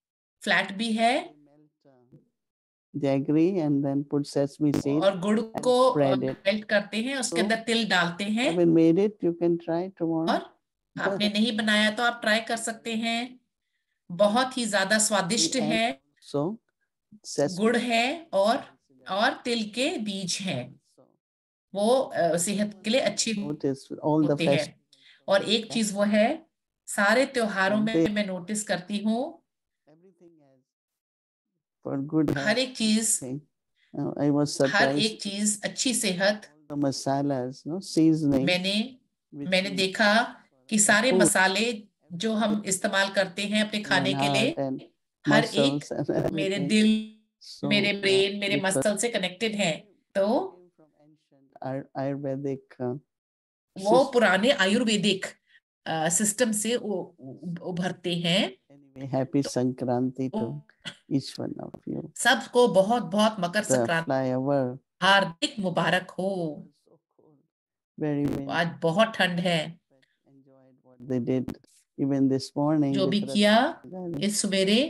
फ्लैट भी है, They melt jaggery and then put sesame seed. और गुड़ and को spread it. मेल्ट करते हैं, उसके So, अंदर तिल डालते हैं। Haven't made it. You can try tomorrow. और आपने नहीं बनाया तो आप ट्राई कर सकते हैं। बहुत ही ज्यादा स्वादिष्ट And है, so sesame गुड़ है और तिल के बीज हैं, वो सेहत के लिए अच्छे notice all the होते हैं। और एक चीज वो है, सारे त्योहारों में मैं नोटिस करती हूँ, everything has for good हर एक चीज, thing. I was her surprised. एक चीज अच्छी सेहत। The masalas, no seasoning. मैंने which मैंने we देखा कि सारे food. मसाले जो हम इस्तेमाल करते हैं अपने खाने के लिए, and हर एक muscles and मेरे everything. दिल, So मेरे ब्रेन, मेरे because मसल से कनेक्टेड है। तो came from ancient Ayurvedic वो system. पुराने आयुर्वेदिक सिस्टम से उभरते हैं। Anyway, happy Sankranti to each one of you. सबको बहुत बहुत मकर The संक्रांति flyover. हार्दिक मुबारक हो। So cold. Very windy. आज बहुत ठंड है। Enjoyed what they did even this morning. जो भी with किया Ratna इस सवेरे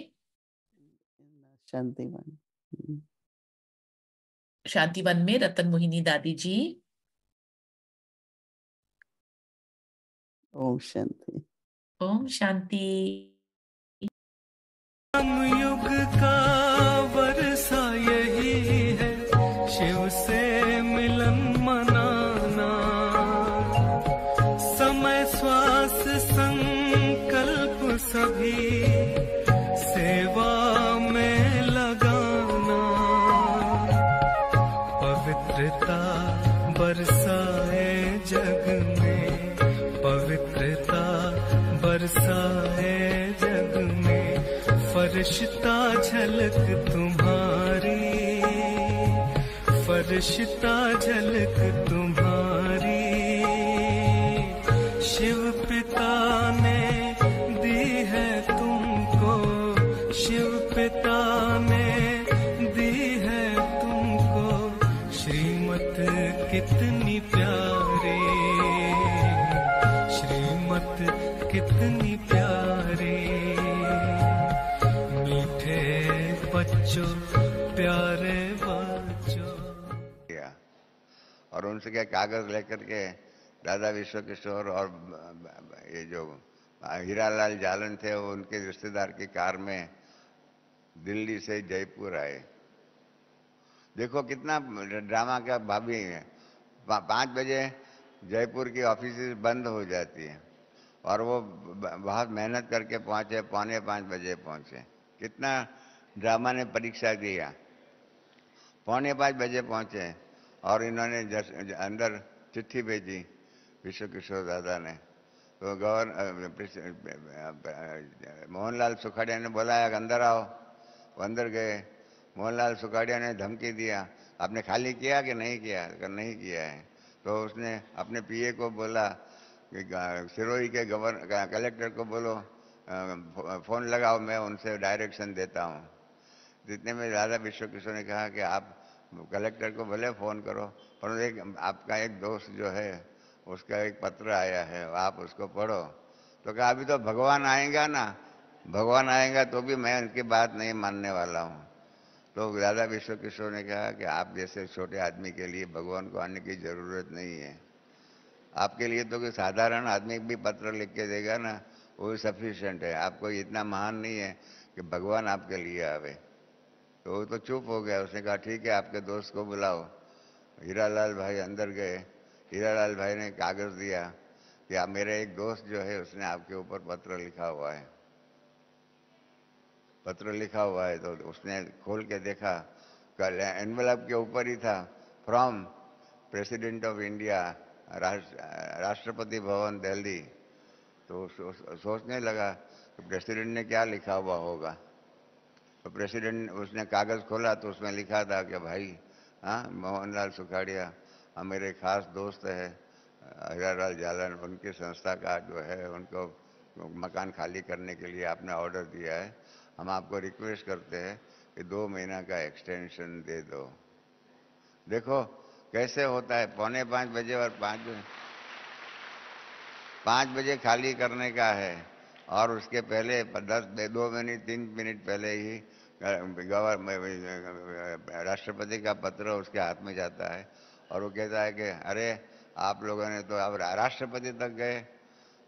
in Shantivan. शांतिवन में रतन मोहिनी दादी जी। Om Shanti. ओम शांति। युग का वर्षा यही है, शिव से मिलन मनाना। समय श्वास संकल्प सभी सेवा में लगाना। पवित्रता बरसाए जग में, पवित्रता बरसाए जग में। फरिश्ता झलक तुम्हारी, फरिश्ता झलक तुम्हारी। शिव पिता ने दी है तुमको, शिव पिता ने दी है तुमको श्रीमत कितनी प्यारी, श्रीमत कितनी प्यारी। बच्चों प्यारे बच्चों। और उनसे क्या कागज लेकर के दादा विश्व किशोर और ये जो हीरालाल जालन थे वो उनके रिश्तेदार की कार में दिल्ली से जयपुर आए। देखो कितना ड्रामा का भाभी है। 5 बजे जयपुर की ऑफिस बंद हो जाती है और वो बहुत मेहनत करके पहुंचे, 4:45 बजे पहुंचे। कितना ड्रामा ने परीक्षा दिया। 4:45 बजे पहुंचे और इन्होंने अंदर चिट्ठी भेजी विश्व किशोर दादा ने। तो मोहनलाल सुखाड़िया ने बुलाया, अंदर आओ। वो अंदर गए। मोहनलाल सुखाड़िया ने धमकी दिया, आपने खाली किया कि नहीं किया? अगर नहीं किया है तो उसने अपने पीए को बोला कि सिरोही के कलेक्टर को बोलो फ़ोन लगाओ, मैं उनसे डायरेक्शन देता हूँ। जितने में दादा विश्व किशोर ने कहा कि आप कलेक्टर को भले फ़ोन करो, पर एक आपका एक दोस्त जो है उसका एक पत्र आया है, आप उसको पढ़ो। तो कहा अभी तो भगवान आएगा ना, भगवान आएगा तो भी मैं उनकी बात नहीं मानने वाला हूँ। तो दादा विश्व किशोर ने कहा कि आप जैसे छोटे आदमी के लिए भगवान को आने की ज़रूरत नहीं है। आपके लिए तो कोई साधारण आदमी भी पत्र लिख के देगा ना, वो सफिशिएंट है। आपको इतना महान नहीं है कि भगवान आपके लिए आवे। तो वो तो चुप हो गया। उसने कहा ठीक है, आपके दोस्त को बुलाओ। हीरालाल भाई अंदर गए। हीरालाल भाई ने कागज़ दिया कि आप, मेरे एक दोस्त जो है उसने आपके ऊपर पत्र लिखा हुआ है, पत्र लिखा हुआ है। तो उसने खोल के देखा, कल एनवेलप के ऊपर ही था, from president of India, Rashtrapati Bhavan Delhi. तो सोचने लगा कि प्रेसिडेंट ने क्या लिखा हुआ होगा। तो प्रेसिडेंट, उसने कागज़ खोला तो उसमें लिखा था कि भाई मोहनलाल सुखाड़िया मेरे खास दोस्त है, हीरालाल जालन, उनकी संस्था का जो है उनको मकान खाली करने के लिए आपने ऑर्डर दिया है। हम आपको रिक्वेस्ट करते हैं कि 2 महीना का एक्सटेंशन दे दो। देखो कैसे होता है। 4:45 बजे और 5 बजे खाली करने का है और उसके पहले 2 मिनट 3 मिनट पहले ही राष्ट्रपति का पत्र उसके हाथ में जाता है और वो कहता है कि अरे आप लोगों ने तो अब राष्ट्रपति तक गए।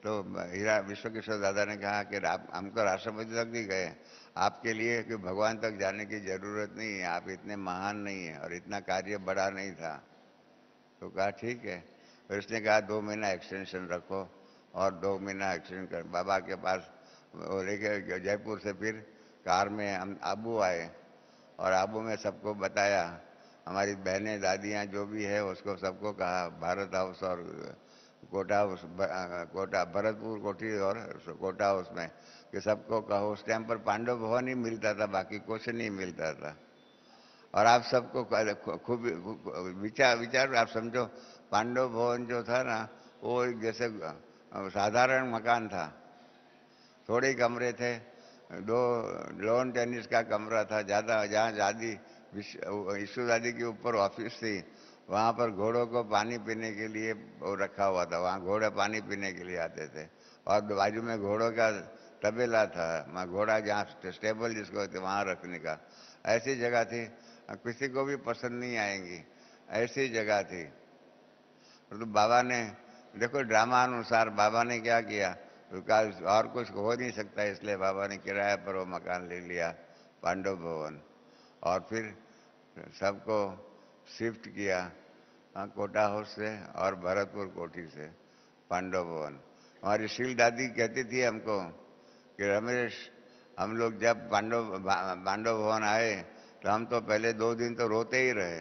तो हीरा विश्व किशोर दादा ने कहा कि हम तो राष्ट्रपति तक भी गए, आपके लिए कि भगवान तक जाने की ज़रूरत नहीं है, आप इतने महान नहीं हैं और इतना कार्य बड़ा नहीं था। तो कहा ठीक है। फिर उसने कहा 2 महीना एक्सटेंशन रखो और 2 महीना एक्सटेंशन कर। बाबा के पास वो लेके जयपुर से फिर कार में हम आबू आए और आबू में सबको बताया, हमारी बहनें दादियाँ जो भी है उसको सबको कहा, भारत हाउस और कोटा भरतपुर कोठी और कोटा हाउस में कि सबको कहो। उस टाइम पर पांडव भवन ही मिलता था, बाकी कुछ नहीं मिलता था। और आप सबको खूब विचार आप समझो, पांडव भवन जो था ना, वो एक जैसे साधारण मकान था, थोड़े कमरे थे, 2 लॉन टेनिस का कमरा था, ज़्यादा जहाँ दादी ईशु दादी के ऊपर ऑफिस थी, वहाँ पर घोड़ों को पानी पीने के लिए वो रखा हुआ था, वहाँ घोड़े पानी पीने के लिए आते थे। और बाजू में घोड़ों का तबेला था, वहाँ घोड़ा जहाँ स्टेबल जिसको होते वहाँ रखने का, ऐसी जगह थी। किसी को भी पसंद नहीं आएंगी, ऐसी जगह थी। तो बाबा ने देखो ड्रामा अनुसार बाबा ने क्या किया, और कुछ हो नहीं सकता, इसलिए बाबा ने किराए पर वो मकान ले लिया, पांडव भवन, और फिर सबको शिफ्ट किया कोटा हाउस से और भरतपुर कोठी से पांडव भवन। हमारी शील दादी कहती थी हमको कि रमेश, हम लोग जब पांडव भवन आए तो हम तो पहले 2 दिन तो रोते ही रहे,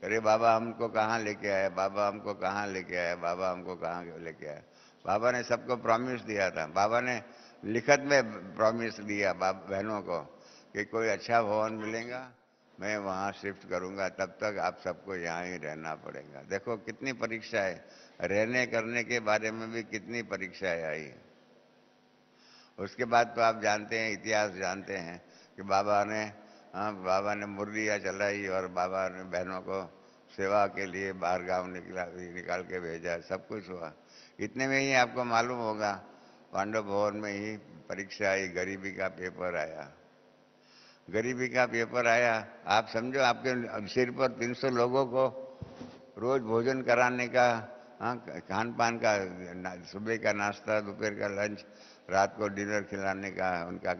अरे बाबा हमको कहाँ लेके आए, बाबा हमको कहाँ लेके आए, बाबा हमको कहाँ लेके आए। बाबा ने सबको प्रॉमिस दिया था, बाबा ने लिखत में प्रॉमिस दिया बहनों को कि कोई अच्छा भवन मिलेगा मैं वहाँ शिफ्ट करूँगा, तब तक आप सबको यहाँ ही रहना पड़ेगा। देखो कितनी परीक्षाएं, रहने करने के बारे में भी कितनी परीक्षाएं आई। उसके बाद तो आप जानते हैं, इतिहास जानते हैं कि बाबा ने मुरलियाँ चलाई और बाबा ने बहनों को सेवा के लिए बाहर गाँव निकाल के भेजा, सब कुछ हुआ। इतने में ही आपको मालूम होगा पांडव भवन में ही परीक्षा आई, गरीबी का पेपर आया। गरीबी का पेपर आया, आप समझो आपके सिर पर 300 लोगों को रोज भोजन कराने का, खान पान का, सुबह का नाश्ता, दोपहर का लंच, रात को डिनर खिलाने का, उनका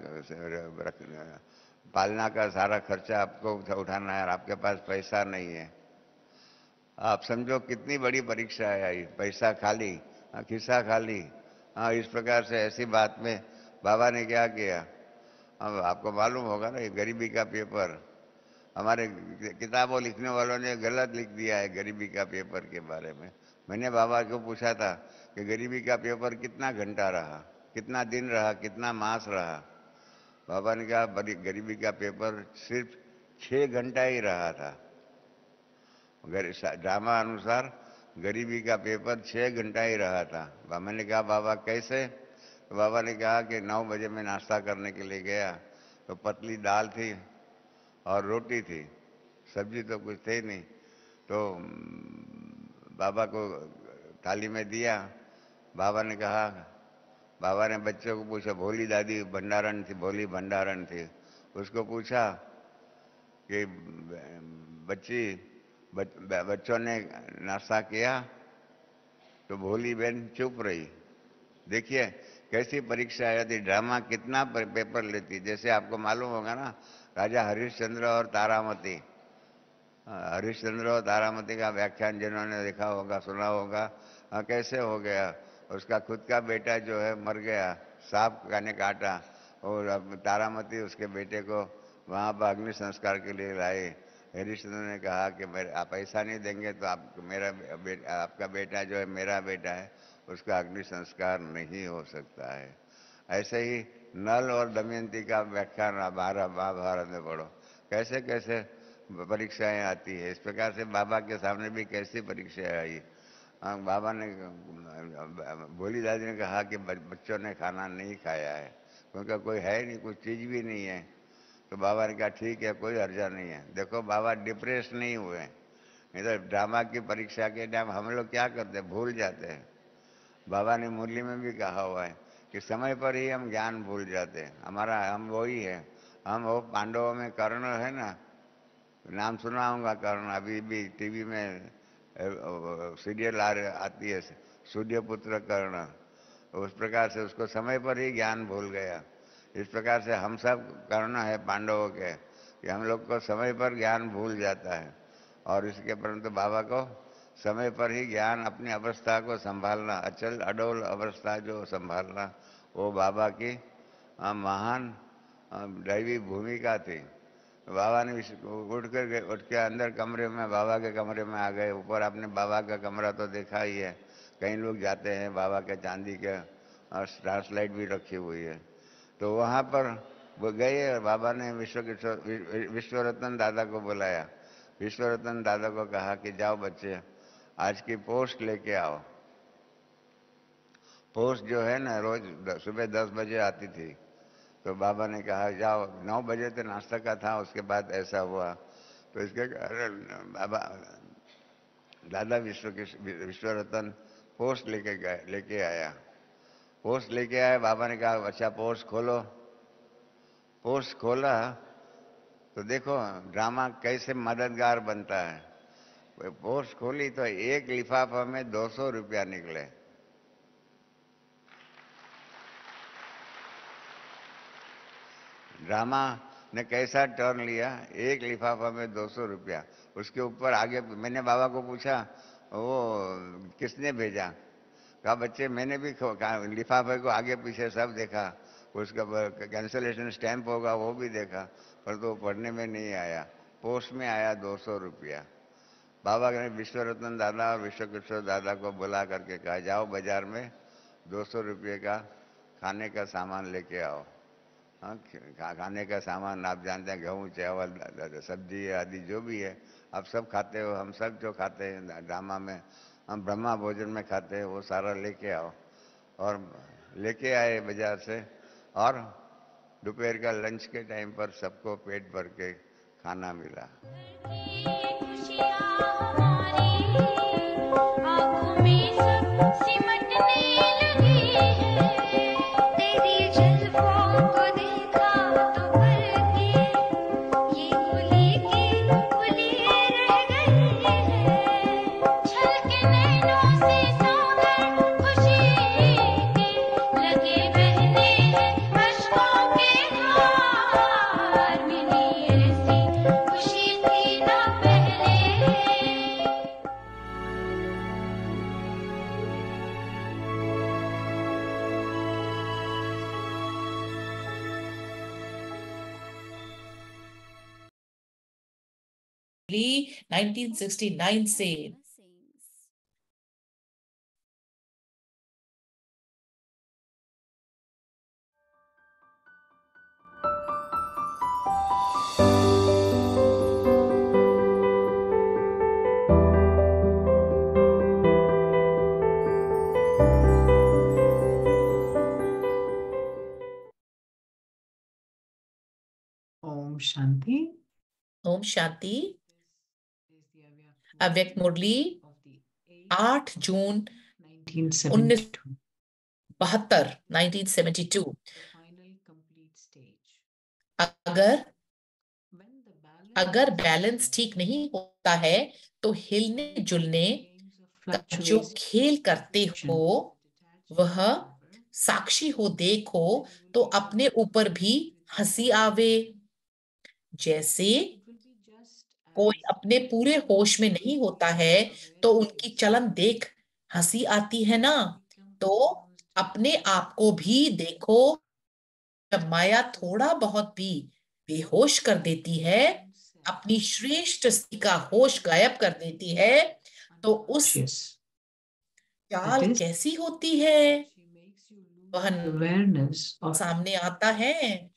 पालना का सारा खर्चा आपको उठाना है और आपके पास पैसा नहीं है। आप समझो कितनी बड़ी परीक्षा आई, पैसा खाली, खिस्सा खाली। इस प्रकार से ऐसी बात में बाबा ने क्या किया, अब आपको मालूम होगा ना, ये गरीबी का पेपर हमारे किताबों लिखने वालों ने गलत लिख दिया है गरीबी का पेपर के बारे में। मैंने बाबा को पूछा था कि गरीबी का पेपर कितना घंटा रहा, कितना दिन रहा, कितना मास रहा। बाबा ने कहा गरीबी का पेपर सिर्फ 6 घंटा ही रहा था। ड्रामा अनुसार गरीबी का पेपर 6 घंटा ही रहा था। मैंने कहा बाबा कैसे? तो बाबा ने कहा कि 9 बजे मैं नाश्ता करने के लिए गया तो पतली दाल थी और रोटी थी, सब्जी तो कुछ थे नहीं। तो बाबा को थाली में दिया। बाबा ने बच्चों को पूछा, भोली दादी भंडारण थी, भोली भंडारण थी, उसको पूछा कि बच्चों ने नाश्ता किया? तो भोली बहन चुप रही। देखिए कैसी परीक्षा आई थी, ड्रामा कितना पेपर लेती। जैसे आपको मालूम होगा ना, राजा हरिश्चंद्र और तारामती, हरिश्चंद्र और तारामती का व्याख्यान जिन्होंने देखा होगा, सुना होगा, कैसे हो गया, उसका खुद का बेटा जो है मर गया, सांप ने काटा, और तारामती उसके बेटे को वहाँ पर अग्नि संस्कार के लिए लाए। हरिश्चंद्र ने कहा कि आप ऐसा नहीं देंगे तो आपका बेटा जो है मेरा बेटा है, उसका अग्नि संस्कार नहीं हो सकता है। ऐसे ही नल और दमयंती का व्याख्यान महाभारत में पढ़ो, कैसे कैसे परीक्षाएं आती है। इस प्रकार से बाबा के सामने भी कैसी परीक्षाएं आई। बाबा ने, भोली दादी ने कहा कि बच्चों ने खाना नहीं खाया है, क्योंकि कोई है नहीं, कुछ चीज़ भी नहीं है। तो बाबा ने कहा ठीक है, कोई हर्जा नहीं है। देखो बाबा डिप्रेस नहीं हुए। नहीं तो ड्रामा की परीक्षा के टाइम हम लोग क्या करते हैं, भूल जाते हैं। बाबा ने मुरली में भी कहा हुआ है कि समय पर ही हम ज्ञान भूल जाते हैं। हम वही है, हम वो पांडवों में कर्ण है ना, नाम सुना होगा कर्ण, अभी भी टीवी में सीरियल आती है, सूर्यपुत्र कर्ण। उस प्रकार से उसको समय पर ही ज्ञान भूल गया। इस प्रकार से हम सब कर्ण है पांडवों के, कि हम लोग को समय पर ज्ञान भूल जाता है। और इसके परंतु बाबा को समय पर ही ज्ञान, अपनी अवस्था को संभालना, अचल अडोल अवस्था जो संभालना, वो बाबा की महान दैवी भूमिका थी। बाबा ने उठ के अंदर कमरे में, बाबा के कमरे में आ गए। ऊपर आपने बाबा का कमरा तो देखा ही है, कई लोग जाते हैं, बाबा के चांदी के और स्टार लाइट भी रखी हुई है। तो वहाँ पर वो गए और बाबा ने विश्व रत्न दादा को बुलाया। विश्व रत्न दादा को कहा कि जाओ बच्चे, आज की पोस्ट लेके आओ। पोस्ट जो है ना रोज सुबह 10 बजे आती थी। तो बाबा ने कहा जाओ, 9 बजे तो नाश्ता का था, उसके बाद ऐसा हुआ। तो इसके कारण बाबा दादा विश्व रत्न पोस्ट लेके आया। पोस्ट लेके आया, बाबा ने कहा अच्छा पोस्ट खोलो। पोस्ट खोला तो देखो ड्रामा कैसे मददगार बनता है। पोस्ट खोली तो एक लिफाफा में 200 रुपया निकले। ड्रामा ने कैसा टर्न लिया, एक लिफाफा में 200 रुपया। उसके ऊपर आगे मैंने बाबा को पूछा वो किसने भेजा। कहा बच्चे मैंने भी लिफाफे को आगे पीछे सब देखा, उसका कैंसलेशन स्टैंप होगा वो भी देखा, पर तो पढ़ने में नहीं आया। पोस्ट में आया 200 रुपया। बाबा ने विश्व रत्न दादा और विश्व किशोर दादा को बुला करके कहा जाओ बाजार में 200 रुपये का खाने का सामान लेके आओ। हाँ, खाने का सामान आप जानते हैं, गेहूँ चावल सब्जी आदि जो भी है आप सब खाते हो, हम सब जो खाते हैं ड्रामा में, हम ब्रह्मा भोजन में खाते हैं, वो सारा लेके आओ। और लेके आए बाजार से, और दोपहर का लंच के टाइम पर सबको पेट भर के खाना मिला। ली 1969 से। ओम शांति। ओम शांति। अव्यक्त मुरली 8 जून 1972। अगर बैलेंस ठीक नहीं होता है तो हिलने जुलने का जो खेल करते हो वह साक्षी हो देखो तो अपने ऊपर भी हंसी आवे। जैसे कोई अपने पूरे होश में नहीं होता है तो उनकी चलन देख हंसी आती है ना। तो अपने आप को भी देखो, जब माया थोड़ा बहुत भी बेहोश कर देती है, अपनी श्रेष्ठ स्थिति का होश गायब कर देती है, तो उस चाल कैसी होती है वह सामने आता है।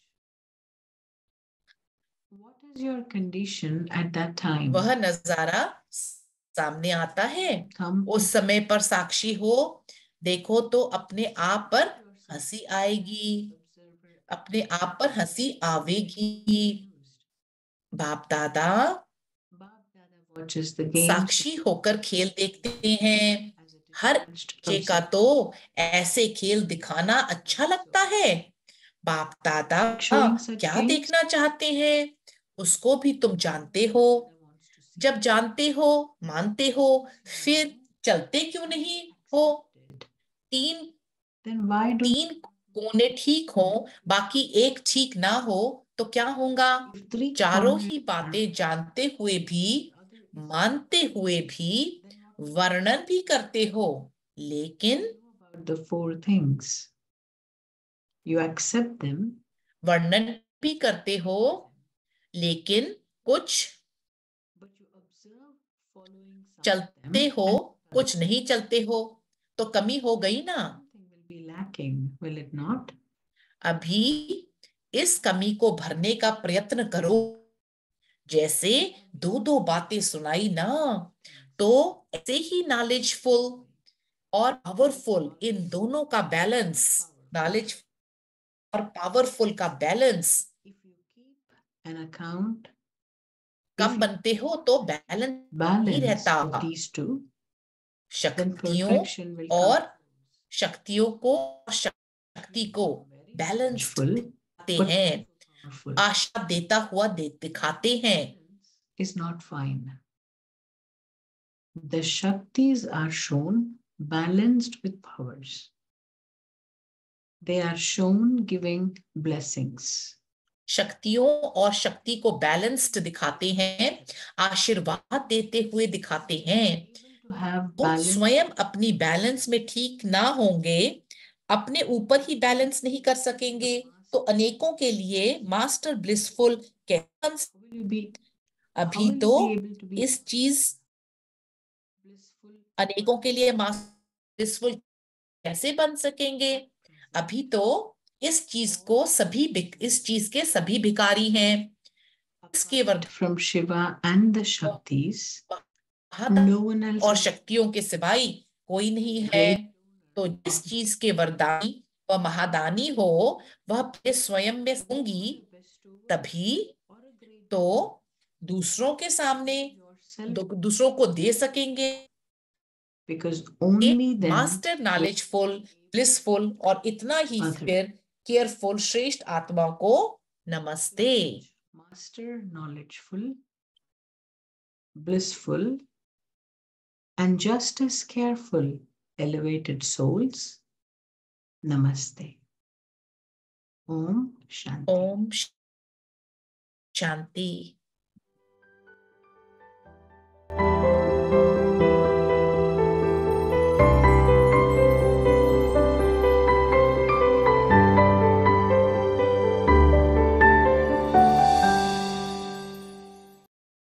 Your condition at that time? वह नजारा सामने आता है। उस समय पर साक्षी हो देखो तो अपने आप पर हंसी आएगी, अपने आप पर हंसी आवेगी। बाप दादा साक्षी होकर खेल देखते हैं। हर बच्चे का तो ऐसे खेल दिखाना अच्छा लगता है। बाप दादा क्या देखना चाहते हैं उसको भी तुम जानते हो। जब जानते हो मानते हो फिर चलते क्यों नहीं हो। तीन कोने ठीक हो बाकी एक ठीक ना हो तो क्या होगा। चारों ही बातें जानते हुए भी मानते हुए भी वर्णन भी करते हो, लेकिन the 4 things you accept them, वर्णन भी करते हो लेकिन कुछ चलते हो कुछ नहीं चलते हो। तो कमी हो गई ना। Something will be lacking, will it not? अभी इस कमी को भरने का प्रयत्न करो। जैसे दो दो बातें सुनाई ना, तो ऐसे ही नॉलेजफुल और पावरफुल, इन दोनों का बैलेंस, नॉलेज और पावरफुल का balance, If you keep an account, कम बनते हो तो बैलेंस नहीं balance रहता। of these two, then शक्तियों perfection will come. और शक्तियों को, शक्ति को बैलेंस Full, दिखाते but हैं, powerful. आशा देता हुआ दिखाते हैं। Is not fine. The Shaktis are shown balanced with powers. They are shown giving blessings. शक्तियों और शक्ति को बैलेंस्ड दिखाते हैं, आशीर्वाद देते हुए दिखाते हैं। To have वो balance, स्वयं अपनी बैलेंस में ठीक ना होंगे, अपने ऊपर ही बैलेंस नहीं कर सकेंगे, तो अनेकों के लिए master blissful will you be, अभी will तो you be able to be इस चीज blissful? अनेकों के लिए मास्टर ब्लिसफुल कैसे बन सकेंगे? अभी तो इस चीज को सभी इस चीज के सभी भिखारी हैं। इसके From Shiva and the Shaktis, no one else और is शक्तियों के सिवाय कोई नहीं है। तो जिस चीज के वरदानी व महादानी हो, वह अपने स्वयं में होंगी, तभी तो दूसरों के सामने दूसरों को दे सकेंगे। because only then master knowledgeful, blissful और इतना ही फिर केयरफुल श्रेष्ठ आत्मा को नमस्ते। master knowledgeful, blissful, and just as careful elevated souls, namaste. Om Shanti. ओम शांति।